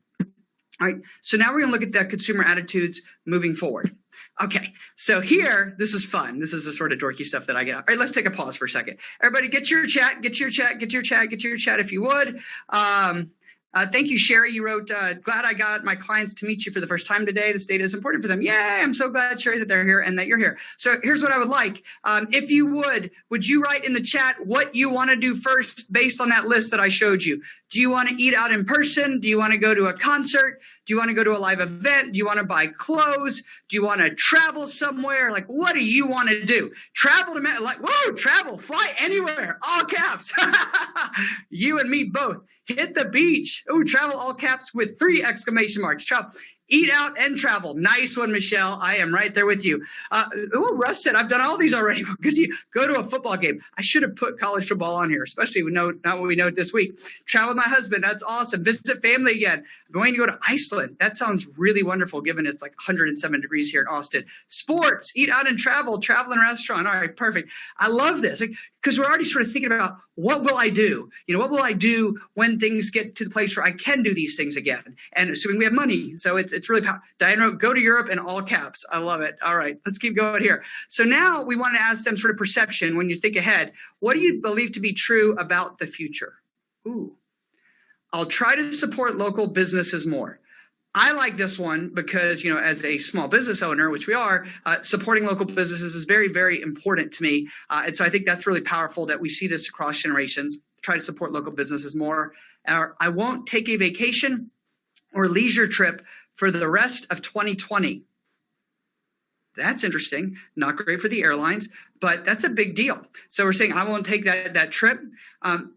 All right, so now we're going to look at the consumer attitudes moving forward. Okay, so here, this is fun. This is the sort of dorky stuff that I get. All right, let's take a pause for a second. Everybody get your chat if you would. Thank you, Sherry. You wrote, glad I got my clients to meet you for the first time today. This data is important for them. Yay, I'm so glad, Sherry, that they're here and that you're here. So here's what I would like. If you would you write in the chat what you want to do first based on that list that I showed you? Do you want to eat out in person? Do you want to go to a concert? Do you want to go to a live event? Do you want to buy clothes? Do you want to travel somewhere? Like, what do you want to do? Travel to, like, whoa, travel, fly anywhere, all caps. You and me both. Hit the beach. Oh, travel, all caps with 3 exclamation marks. Travel. Eat out and travel. Nice one, Michelle. I am right there with you. Russ said, I've done all these already. Could you go to a football game? I should have put college football on here, especially not what we know this week. Travel with my husband. That's awesome. Visit family again. I'm going to go to Iceland. That sounds really wonderful, given it's like 107 degrees here in Austin. Sports, eat out and travel in a restaurant. All right, perfect. I love this because we're already sort of thinking about what will I do? What will I do when things get to the place where I can do these things again? And assuming we have money. So it's really powerful. Diana wrote, go to Europe in all caps. I love it. All right, let's keep going here. So now we want to ask them sort of perception when you think ahead. What do you believe to be true about the future? Ooh, I'll try to support local businesses more. I like this one because, as a small business owner, which we are, supporting local businesses is very, very important to me. And so I think that's really powerful that we see this across generations. Try to support local businesses more. I won't take a vacation or leisure trip for the rest of 2020. That's interesting. Not great for the airlines, but that's a big deal. So we're saying I won't take that trip.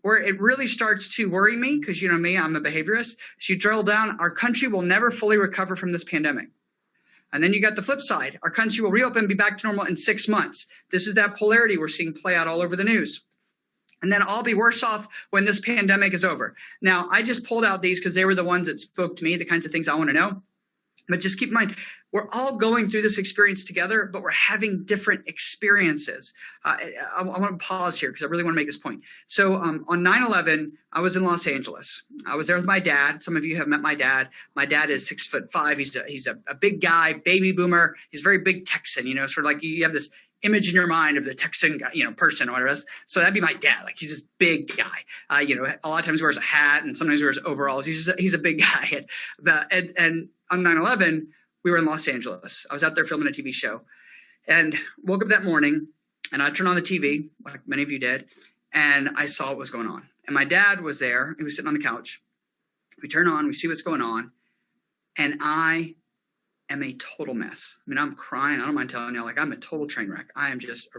Where it really starts to worry me, because you know me, I'm a behaviorist. So you drill down, our country will never fully recover from this pandemic. And then you got the flip side. Our country will reopen and be back to normal in 6 months. This is that polarity we're seeing play out all over the news. And then I'll be worse off when this pandemic is over. Now, I just pulled out these because they were the ones that spoke to me, the kinds of things I want to know. But just keep in mind, we're all going through this experience together, but we're having different experiences. I want to pause here because I really want to make this point. So on 9/11, I was in Los Angeles. I was there with my dad. Some of you have met my dad. My dad is 6'5". He's a big guy, baby boomer. He's a very big Texan, sort of like you have this image in your mind of the Texan guy, person or whatever else. So that'd be my dad. Like he's this big guy. A lot of times wears a hat and sometimes wears overalls. He's a big guy. And on 9/11, we were in Los Angeles. I was out there filming a TV show and woke up that morning and I turned on the TV like many of you did. And I saw what was going on. And my dad was there. He was sitting on the couch. We turn on, we see what's going on. And I am a total mess. I mean, I'm crying. I don't mind telling you, like, I'm a total train wreck. I am just,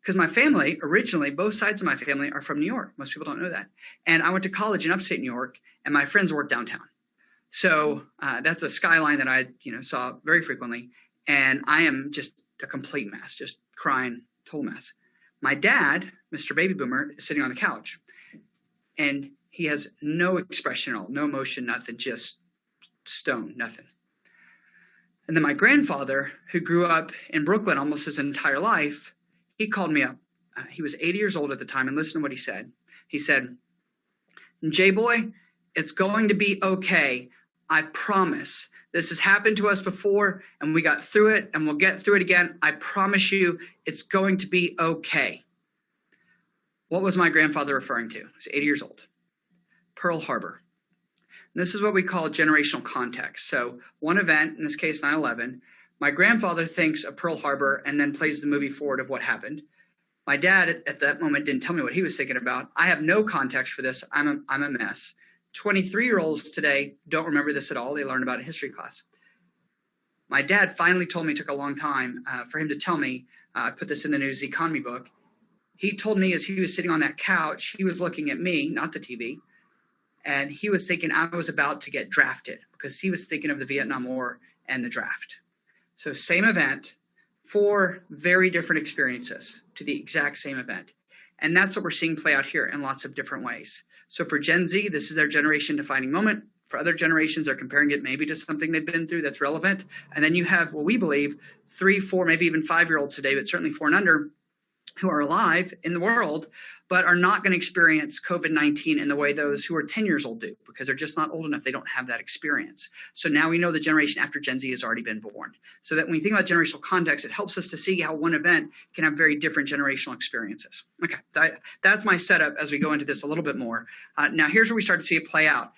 because my family, originally, both sides of my family are from New York. Most people don't know that. And I went to college in upstate New York, and my friends work downtown. So that's a skyline that I, saw very frequently. And I am just a complete mess, just crying, total mess. My dad, Mr. Baby Boomer, is sitting on the couch. And he has no expression at all, no emotion, nothing, just stone, nothing. And then my grandfather, who grew up in Brooklyn almost his entire life, he called me up. He was 80 years old at the time, and listen to what he said. He said, J-Boy, it's going to be okay. I promise. This has happened to us before, and we got through it, and we'll get through it again. I promise you, it's going to be okay. What was my grandfather referring to? He was 80 years old. Pearl Harbor. This is what we call generational context. So one event, in this case 9/11, my grandfather thinks of Pearl Harbor and then plays the movie forward of what happened. My dad at that moment didn't tell me what he was thinking about. I have no context for this. I'm a mess. 23-year-olds today don't remember this at all. They learned about it in history class. My dad finally told me, it took a long time for him to tell me, I put this in the News Economy book. He told me as he was sitting on that couch, he was looking at me, not the TV, and he was thinking I was about to get drafted because he was thinking of the Vietnam War and the draft. So same event, 4 very different experiences to the exact same event. And that's what we're seeing play out here in lots of different ways. So for Gen Z, this is their generation defining moment. For other generations, they're comparing it maybe to something they've been through that's relevant. And then you have what we believe 3, 4, maybe even 5-year-olds today, but certainly 4 and under, who are alive in the world, but are not going to experience COVID-19 in the way those who are 10 years old do, because they're just not old enough. They don't have that experience. So now we know the generation after Gen Z has already been born. So that when you think about generational context, it helps us to see how one event can have very different generational experiences. Okay, that's my setup as we go into this a little bit more. Now here's where we start to see it play out.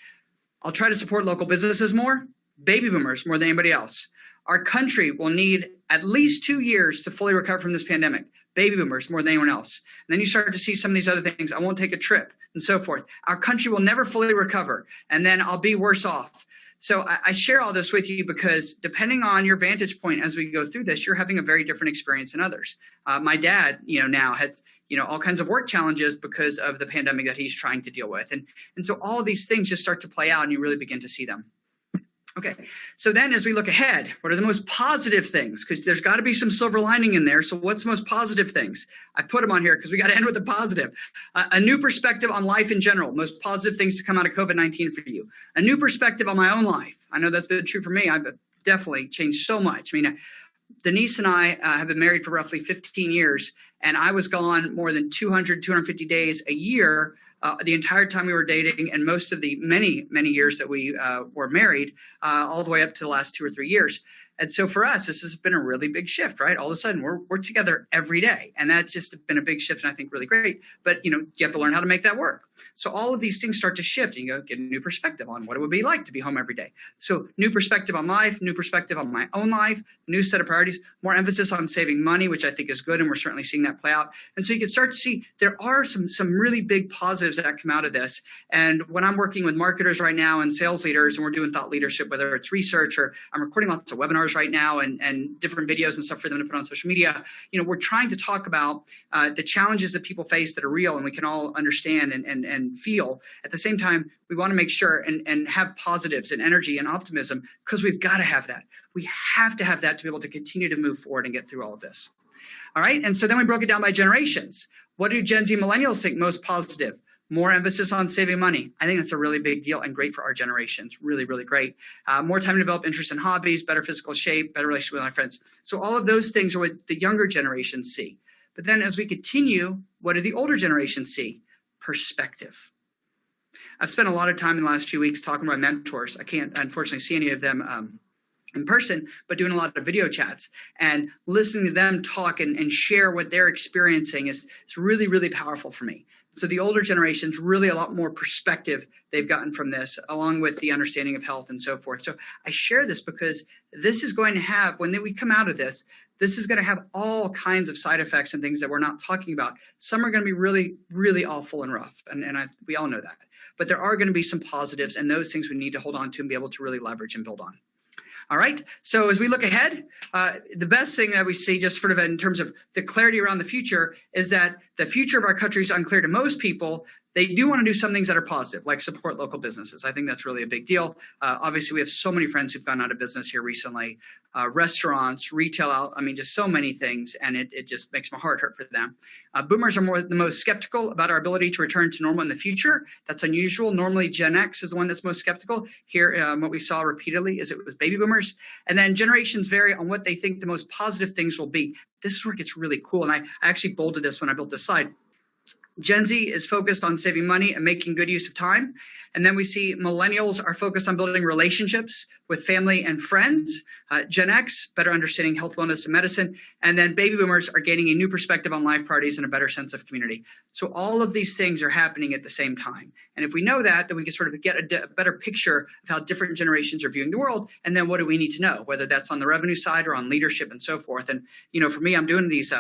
I'll try to support local businesses more, baby boomers more than anybody else. Our country will need at least 2 years to fully recover from this pandemic. Baby boomers more than anyone else. And then you start to see some of these other things. I won't take a trip and so forth. Our country will never fully recover, and then I'll be worse off. So I share all this with you because depending on your vantage point as we go through this, you're having a very different experience than others. My dad, now has, all kinds of work challenges because of the pandemic that he's trying to deal with. And so all of these things just start to play out and you really begin to see them. Okay, so then as we look ahead, what are the most positive things? Because there's got to be some silver lining in there. So what's the most positive things? I put them on here because we got to end with a positive. A new perspective on life in general, most positive things to come out of COVID-19 for you. A new perspective on my own life. I know that's been true for me. I've definitely changed so much. Denise and I have been married for roughly 15 years, and I was gone more than 200, 250 days a year the entire time we were dating, and most of the many, many years that we were married, all the way up to the last 2 or 3 years. And so for us, this has been a really big shift, right? All of a sudden, we're together every day, and that's just been a big shift, and I think really great. But you have to learn how to make that work. So all of these things start to shift, and you get a new perspective on what it would be like to be home every day. So new perspective on life, new perspective on my own life, new set of priorities, more emphasis on saving money, which I think is good, and we're certainly seeing that play out. And so you can start to see there are some really big positives that come out of this. And when I'm working with marketers right now and sales leaders, and we're doing thought leadership, whether it's research or I'm recording lots of webinars right now and different videos and stuff for them to put on social media, we're trying to talk about the challenges that people face that are real and we can all understand and feel. At the same time, we want to make sure and have positives and energy and optimism, because we've got to have that. We have to have that to be able to continue to move forward and get through all of this. All right, and so then we broke it down by generations. What do Gen Z millennials think most positive? More emphasis on saving money. I think that's a really big deal and great for our generations. Really, really great. More time to develop interests and hobbies, better physical shape, better relationship with my friends. So all of those things are what the younger generations see. But then as we continue, what do the older generations see? Perspective. I've spent a lot of time in the last few weeks talking to my mentors. I can't unfortunately see any of them in person, but doing a lot of video chats and listening to them talk and share what they're experiencing is really, really powerful for me. So the older generations, really a lot more perspective they've gotten from this, along with the understanding of health and so forth. So I share this because this is going to have, when we come out of this, this is going to have all kinds of side effects and things that we're not talking about. Some are going to be really, really awful and rough, and we all know that. But there are going to be some positives, and those things we need to hold on to and be able to really leverage and build on. All right, so as we look ahead, the best thing that we see just sort of in terms of the clarity around the future is that the future of our country is unclear to most people. They do want to do some things that are positive, like support local businesses. I think that's really a big deal. Obviously, we have so many friends who've gone out of business here recently. Restaurants, retail, just so many things, and it just makes my heart hurt for them. Boomers are the most skeptical about our ability to return to normal in the future. That's unusual. Normally, Gen X is the one that's most skeptical. Here, what we saw repeatedly is it was baby boomers. And then generations vary on what they think the most positive things will be. This is where it gets really cool, and I actually bolded this when I built this slide. Gen Z is focused on saving money and making good use of time. And then we see millennials are focused on building relationships with family and friends. Gen X, better understanding health, wellness, and medicine. And then baby boomers are gaining a new perspective on life priorities and a better sense of community. So all of these things are happening at the same time. And if we know that, then we can sort of get a better picture of how different generations are viewing the world. And then what do we need to know, whether that's on the revenue side or on leadership and so forth. And, for me, I'm doing these,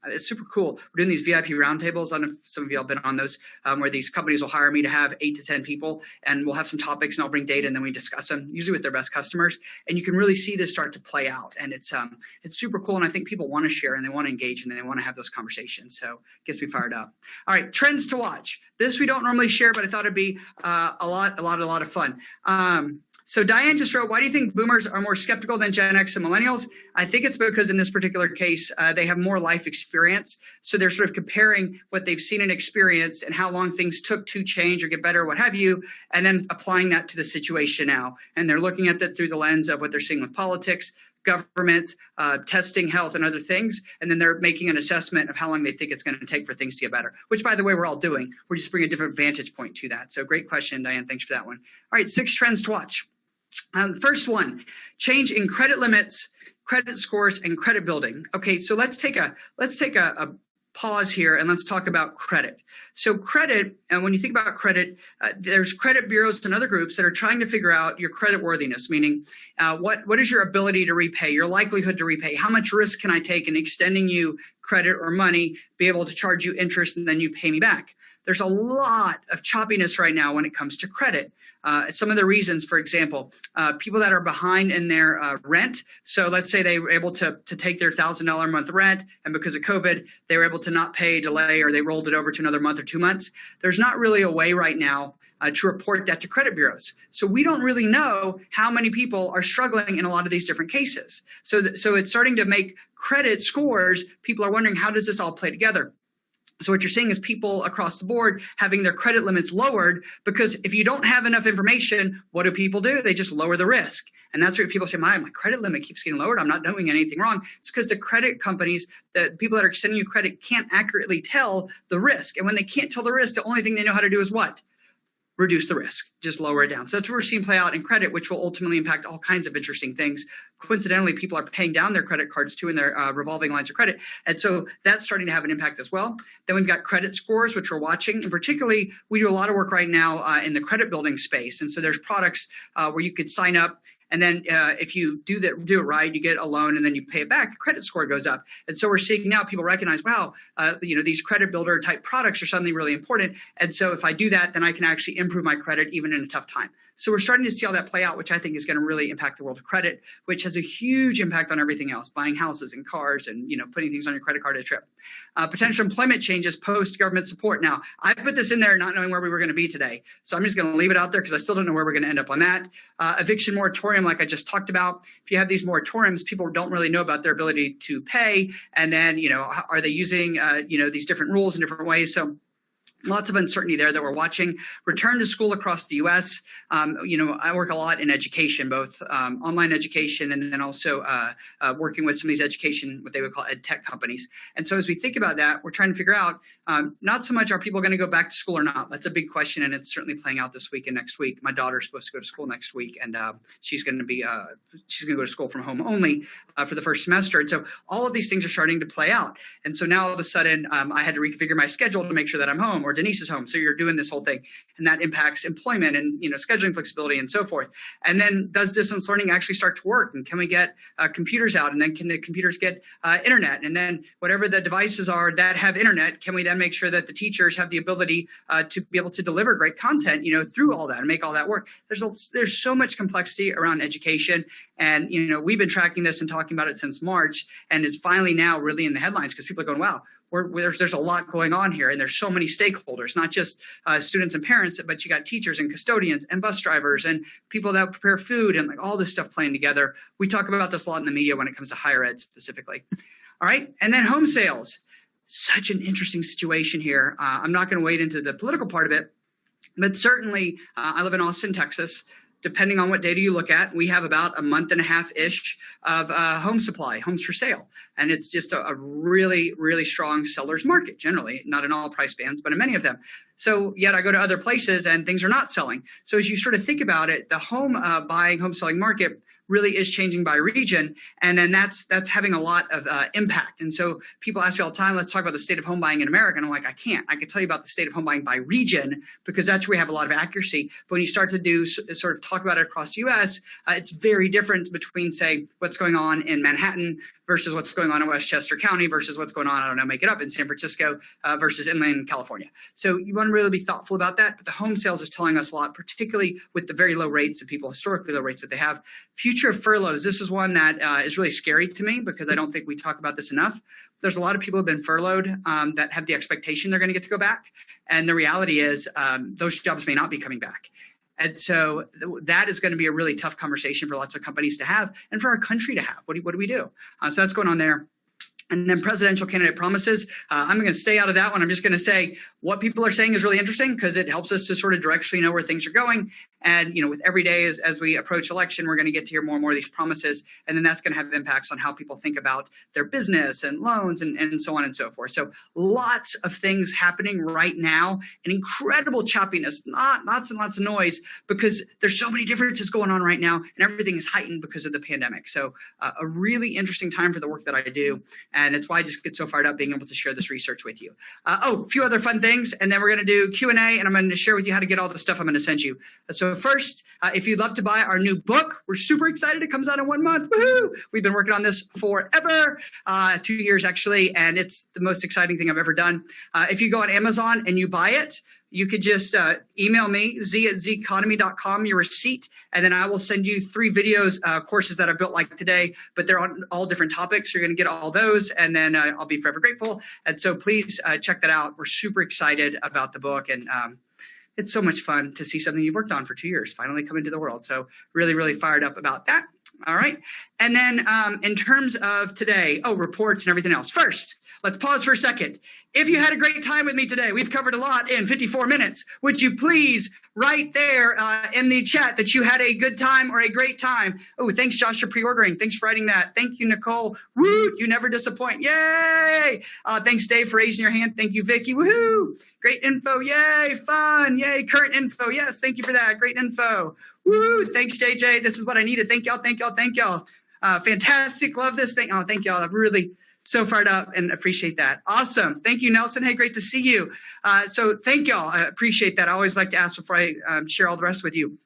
it's super cool. We're doing these VIP roundtables. I don't know if some of you have been on those, where these companies will hire me to have 8 to 10 people, and we'll have some topics and I'll bring data and then we discuss them, usually with their best customers. And you can really see this start to play out. And it's super cool. And I think people want to share and they want to engage and they want to have those conversations. So it gets me fired up. All right, trends to watch. This we don't normally share, but I thought it'd be a lot of fun. So Diane just wrote, why do you think boomers are more skeptical than Gen X and millennials? I think it's because in this particular case, they have more life experience. So they're sort of comparing what they've seen and experienced and how long things took to change or get better or what have you, and then applying that to the situation now. And they're looking at that through the lens of what they're seeing with politics, government, testing, health, and other things. And then they're making an assessment of how long they think it's going to take for things to get better, which, by the way, we're all doing. We're just bringing a different vantage point to that. So great question, Diane. Thanks for that one. All right, 6 trends to watch. First one, change in credit limits, credit scores, and credit building. Okay, so let's take a pause here and let's talk about credit. So credit, and when you think about credit, there's credit bureaus and other groups that are trying to figure out your credit worthiness, meaning what is your ability to repay, your likelihood to repay, how much risk can I take in extending you credit or money, be able to charge you interest and then you pay me back. There's a lot of choppiness right now when it comes to credit. Some of the reasons, for example, people that are behind in their rent. So let's say they were able to take their $1,000 a month rent, and because of COVID, they were able to not pay, delay, or they rolled it over to another month or 2 months. There's not really a way right now to report that to credit bureaus. So we don't really know how many people are struggling in a lot of these different cases. So it's starting to make credit scores. People are wondering, how does this all play together? So what you're seeing is people across the board having their credit limits lowered, because if you don't have enough information, what do people do? They just lower the risk. And that's what people say, my credit limit keeps getting lowered. I'm not doing anything wrong. It's because the credit companies, the people that are extending you credit, can't accurately tell the risk. And when they can't tell the risk, the only thing they know how to do is what? Reduce the risk, just lower it down. So that's what we're seeing play out in credit, which will ultimately impact all kinds of interesting things. Coincidentally, people are paying down their credit cards too in their revolving lines of credit. And so that's starting to have an impact as well. Then we've got credit scores, which we're watching. And particularly, we do a lot of work right now in the credit building space. And so there's products where you could sign up. And then if you do it right, you get a loan and then you pay it back, credit score goes up. And so we're seeing now people recognize, wow, these credit builder type products are suddenly really important. And so if I do that, then I can actually improve my credit even in a tough time. So we're starting to see all that play out, which I think is going to really impact the world of credit, which has a huge impact on everything else, buying houses and cars and putting things on your credit card at a trip. Potential employment changes post government support. Now, I put this in there not knowing where we were going to be today. So I'm just going to leave it out there because I still don't know where we're going to end up on that. Eviction moratorium, like I just talked about. If you have these moratoriums, people don't really know about their ability to pay. And then, are they using, these different rules in different ways? So lots of uncertainty there that we're watching. Return to school across the U.S. I work a lot in education, both online education and then also working with some of these education, what they would call ed tech companies. And so as we think about that, we're trying to figure out not so much are people going to go back to school or not. That's a big question, and it's certainly playing out this week and next week. My daughter's supposed to go to school next week, and she's going to go to school from home only for the first semester. And so all of these things are starting to play out. And so now all of a sudden, I had to reconfigure my schedule to make sure that I'm home, or Denise is home. So you're doing this whole thing, and that impacts employment and scheduling flexibility and so forth. And then does distance learning actually start to work? And can we get computers out? And then can the computers get internet? And then whatever the devices are that have internet, can we then make sure that the teachers have the ability to be able to deliver great content, through all that and make all that work? There's so much complexity around education. And, we've been tracking this and talking about it since March, and it's finally now really in the headlines because people are going, wow, there's a lot going on here. And there's so many stakeholders, not just students and parents, but you got teachers and custodians and bus drivers and people that prepare food and all this stuff playing together. We talk about this a lot in the media when it comes to higher ed specifically. All right. And then home sales. Such an interesting situation here. I'm not going to wade into the political part of it, but certainly I live in Austin, Texas. Depending on what data you look at, we have about a month and a half-ish of home supply, homes for sale. And it's just a really, really strong seller's market, generally, not in all price bands, but in many of them. So yet I go to other places and things are not selling. So as you sort of think about it, the home buying, home selling market really is changing by region. And then that's having a lot of impact. And so people ask me all the time, let's talk about the state of home buying in America. And I'm like, I can't. I can tell you about the state of home buying by region because that's where we have a lot of accuracy. But when you start to do sort of talk about it across the US, it's very different between, say, what's going on in Manhattan versus what's going on in Westchester County versus what's going on, I don't know, make it up, in San Francisco versus inland California. So you want to really be thoughtful about that. But the home sales is telling us a lot, particularly with the very low rates of people, historically low rates that they have. Future of furloughs. This is one that is really scary to me because I don't think we talk about this enough. There's a lot of people who have been furloughed that have the expectation they're going to get to go back. And the reality is those jobs may not be coming back. And so that is going to be a really tough conversation for lots of companies to have and for our country to have. What do we do? So that's going on there. And then presidential candidate promises. I'm going to stay out of that one. I'm just going to say what people are saying is really interesting because it helps us to sort of directionally know where things are going. And, with every day as we approach election, we're going to get to hear more and more of these promises. And then that's going to have impacts on how people think about their business and loans and so on and so forth. So lots of things happening right now, and incredible choppiness, lots and lots of noise because there's so many differences going on right now, and everything is heightened because of the pandemic. So a really interesting time for the work that I do. And it's why I just get so fired up being able to share this research with you. A few other fun things, and then we're going to do Q&A, and I'm going to share with you how to get all the stuff I'm going to send you. So first, if you'd love to buy our new book, we're super excited. It comes out in 1 month. Woohoo! We've been working on this forever, 2 years actually, and it's the most exciting thing I've ever done. If you go on Amazon and you buy it, you could just email me, z@zeconomy.com, your receipt, and then I will send you 3 videos, courses that I built like today, but they're on all different topics. You're going to get all those, and then I'll be forever grateful. And so please check that out. We're super excited about the book, and it's so much fun to see something you've worked on for 2 years finally come into the world. So really, really fired up about that. All right. And then in terms of today, reports and everything else. First, let's pause for a second. If you had a great time with me today, we've covered a lot in 54 minutes. Would you please write there in the chat that you had a good time or a great time? Oh, thanks, Josh, for pre-ordering. Thanks for writing that. Thank you, Nicole. Woo, you never disappoint. Yay. Thanks, Dave, for raising your hand. Thank you, Vicky. Woohoo. Great info. Yay. Fun. Yay. Current info. Yes. Thank you for that. Great info. Woo. Thanks, JJ. This is what I needed. Thank y'all. Thank y'all. Thank y'all. Fantastic. Love this thing. Oh, thank y'all. I've really so fired up and appreciate that. Awesome. Thank you, Nelson. Hey, great to see you. So thank y'all. I appreciate that. I always like to ask before I share all the rest with you.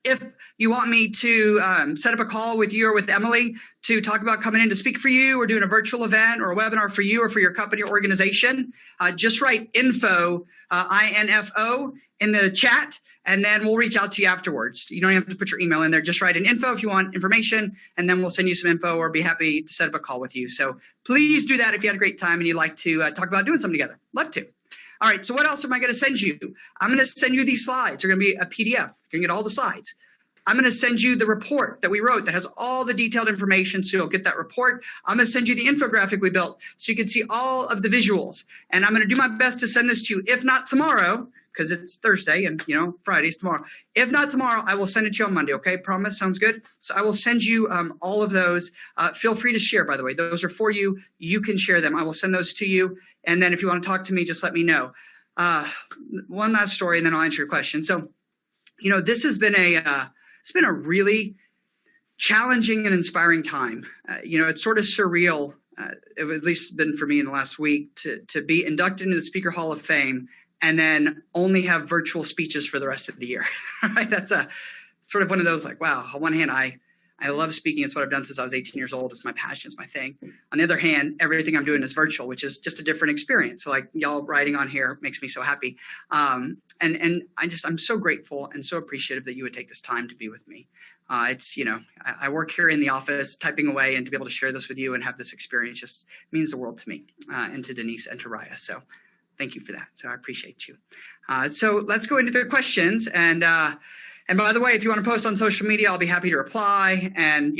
If you want me to set up a call with you or with Emily to talk about coming in to speak for you or doing a virtual event or a webinar for you or for your company or organization, just write info, I-N-F-O, in the chat, and then we'll reach out to you afterwards. You don't have to put your email in there. Just write an info if you want information, and then we'll send you some info or be happy to set up a call with you. So please do that if you had a great time and you'd like to talk about doing something together. Love to. All right, so what else am I going to send you? I'm going to send you these slides. They're going to be a PDF. You're going to get all the slides. I'm going to send you the report that we wrote that has all the detailed information, so you'll get that report. I'm going to send you the infographic we built so you can see all of the visuals. And I'm going to do my best to send this to you, if not tomorrow, because it's Thursday and, Friday's tomorrow. If not tomorrow, I will send it to you on Monday, okay? Promise? Sounds good? So I will send you all of those. Feel free to share, by the way. Those are for you. You can share them. I will send those to you. And then if you want to talk to me, just let me know. One last story, and then I'll answer your question. So, this has been it's been a really challenging and inspiring time. It's sort of surreal. It at least been for me in the last week to be inducted into the Speaker Hall of Fame and then only have virtual speeches for the rest of the year. Right? That's sort of one of those like, wow, on one hand, I love speaking. It's what I've done since I was 18 years old. It's my passion. It's my thing. On the other hand, everything I'm doing is virtual, which is just a different experience. So like y'all writing on here makes me so happy. And I'm so grateful and so appreciative that you would take this time to be with me. I work here in the office typing away, and to be able to share this with you and have this experience just means the world to me and to Denise and to Raya. So thank you for that. So I appreciate you. So let's go into the questions. And by the way, if you want to post on social media, I'll be happy to reply. And,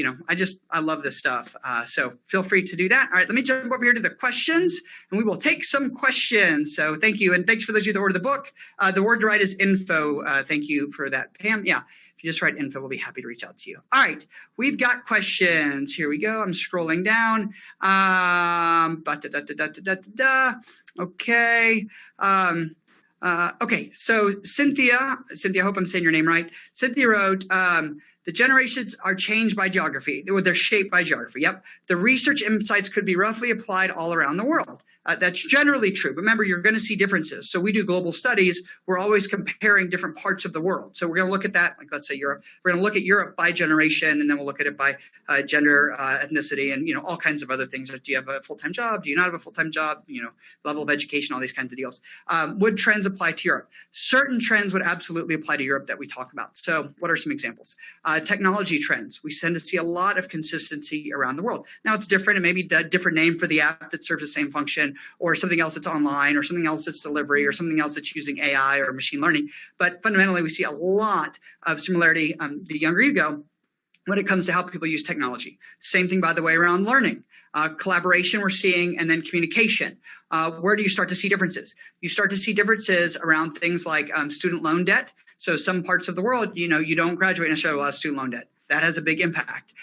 I love this stuff. So feel free to do that. All right, let me jump over here to the questions, and we will take some questions. So thank you. And thanks for those of you that ordered the book. The word to write is info. Thank you for that, Pam. Yeah, if you just write info, we'll be happy to reach out to you. All right, we've got questions. Here we go. I'm scrolling down. Okay. Okay, so Cynthia, I hope I'm saying your name right. Cynthia wrote, the generations are changed by geography, or they're shaped by geography. Yep. The research insights could be roughly applied all around the world. That's generally true. But remember, you're going to see differences. So we do global studies. We're always comparing different parts of the world. So we're going to look at that, like let's say Europe. We're going to look at Europe by generation, and then we'll look at it by gender, ethnicity, and all kinds of other things. Do you have a full-time job? Do you not have a full-time job? Level of education, all these kinds of deals. Would trends apply to Europe? Certain trends would absolutely apply to Europe that we talk about. So what are some examples? Technology trends. We tend to see a lot of consistency around the world. Now it's different. It may be a different name for the app that serves the same function, or something else that's online, or something else that's delivery, or something else that's using AI or machine learning. But fundamentally, we see a lot of similarity. The younger you go, when it comes to how people use technology. Same thing, by the way, around learning. Collaboration we're seeing, and then communication. Where do you start to see differences? You start to see differences around things like student loan debt. So some parts of the world, you don't graduate necessarily with a lot of student loan debt. That has a big impact.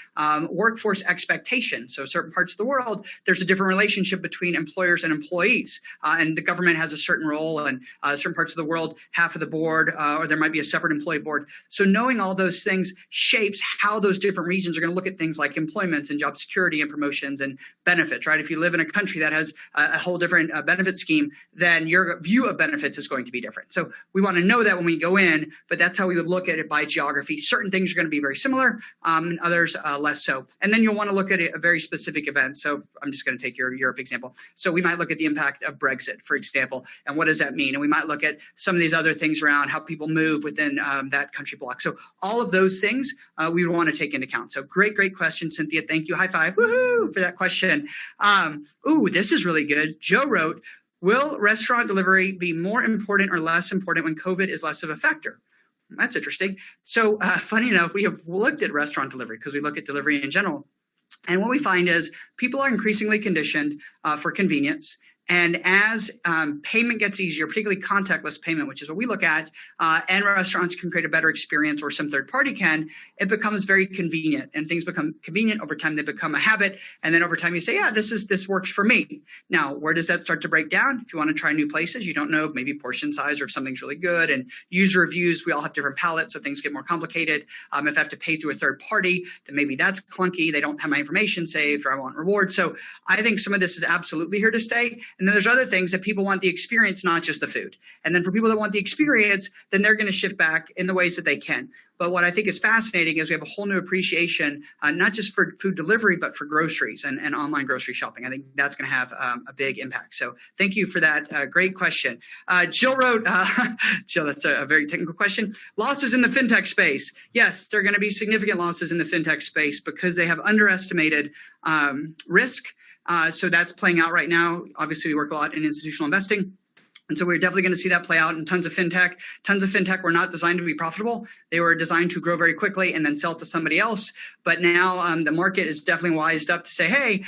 Workforce expectation. So certain parts of the world, there's a different relationship between employers and employees. And the government has a certain role, and certain parts of the world, half of the board, or there might be a separate employee board. So knowing all those things shapes how those different regions are going to look at things like employment and job security and promotions and benefits, right? If you live in a country that has a whole different benefit scheme, then your view of benefits is going to be different. So we want to know that when we go in, but that's how we would look at it by geography. Certain things are going to be very similar, and others less so. And then you'll want to look at a very specific event. So I'm just going to take your Europe example. So we might look at the impact of Brexit, for example, and what does that mean? And we might look at some of these other things around how people move within that country block. So all of those things we would want to take into account. So great question, Cynthia. Thank you. High five. Woohoo for that question. Ooh, this is really good. Joe wrote, will restaurant delivery be more important or less important when COVID is less of a factor? That's interesting. So funny enough, we have looked at restaurant delivery because we look at delivery in general. And what we find is people are increasingly conditioned for convenience. And as payment gets easier, particularly contactless payment, which is what we look at, and restaurants can create a better experience, or some third party can, it becomes very convenient. And things become convenient over time. They become a habit. And then over time you say, yeah, this works for me. Now, where does that start to break down? If you want to try new places, you don't know maybe portion size or if something's really good. And user reviews, we all have different palettes, so things get more complicated. If I have to pay through a third party, then maybe that's clunky. They don't have my information saved, or I want rewards. So I think some of this is absolutely here to stay. And then there's other things that people want the experience, not just the food. And then for people that want the experience, then they're going to shift back in the ways that they can. But what I think is fascinating is we have a whole new appreciation, not just for food delivery, but for groceries and online grocery shopping. I think that's going to have a big impact. So thank you for that great question. Jill wrote, Jill, that's a very technical question. Losses in the fintech space. Yes, there are going to be significant losses in the fintech space because they have underestimated risk. So that's playing out right now. Obviously, we work a lot in institutional investing. And so we're definitely going to see that play out in tons of fintech. Tons of fintech were not designed to be profitable. They were designed to grow very quickly and then sell to somebody else. But now the market is definitely wised up to say, hey,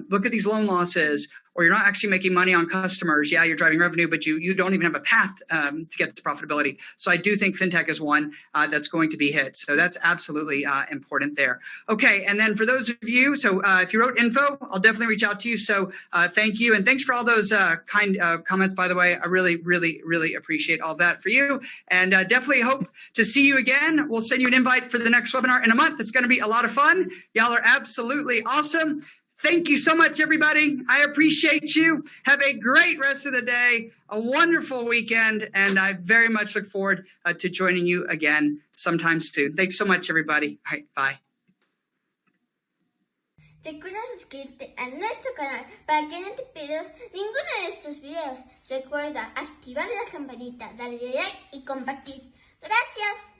look at these loan losses, or you're not actually making money on customers. Yeah, you're driving revenue, but you don't even have a path to get to profitability. So I do think fintech is one that's going to be hit. So that's absolutely important there. Okay, and then for those of you, so if you wrote info, I'll definitely reach out to you. So thank you. And thanks for all those kind comments, by the way. I really appreciate all that for you. And definitely hope to see you again. We'll send you an invite for the next webinar in a month. It's going to be a lot of fun. Y'all are absolutely awesome. Thank you so much, everybody. I appreciate you. Have a great rest of the day, a wonderful weekend, and I very much look forward to joining you again sometime soon. Thanks so much, everybody. All right, bye. Recuerda suscribirte a nuestro canal para que no te pierdas ninguno de nuestros videos. Recuerda activar la campanita, darle like y compartir. ¡Gracias!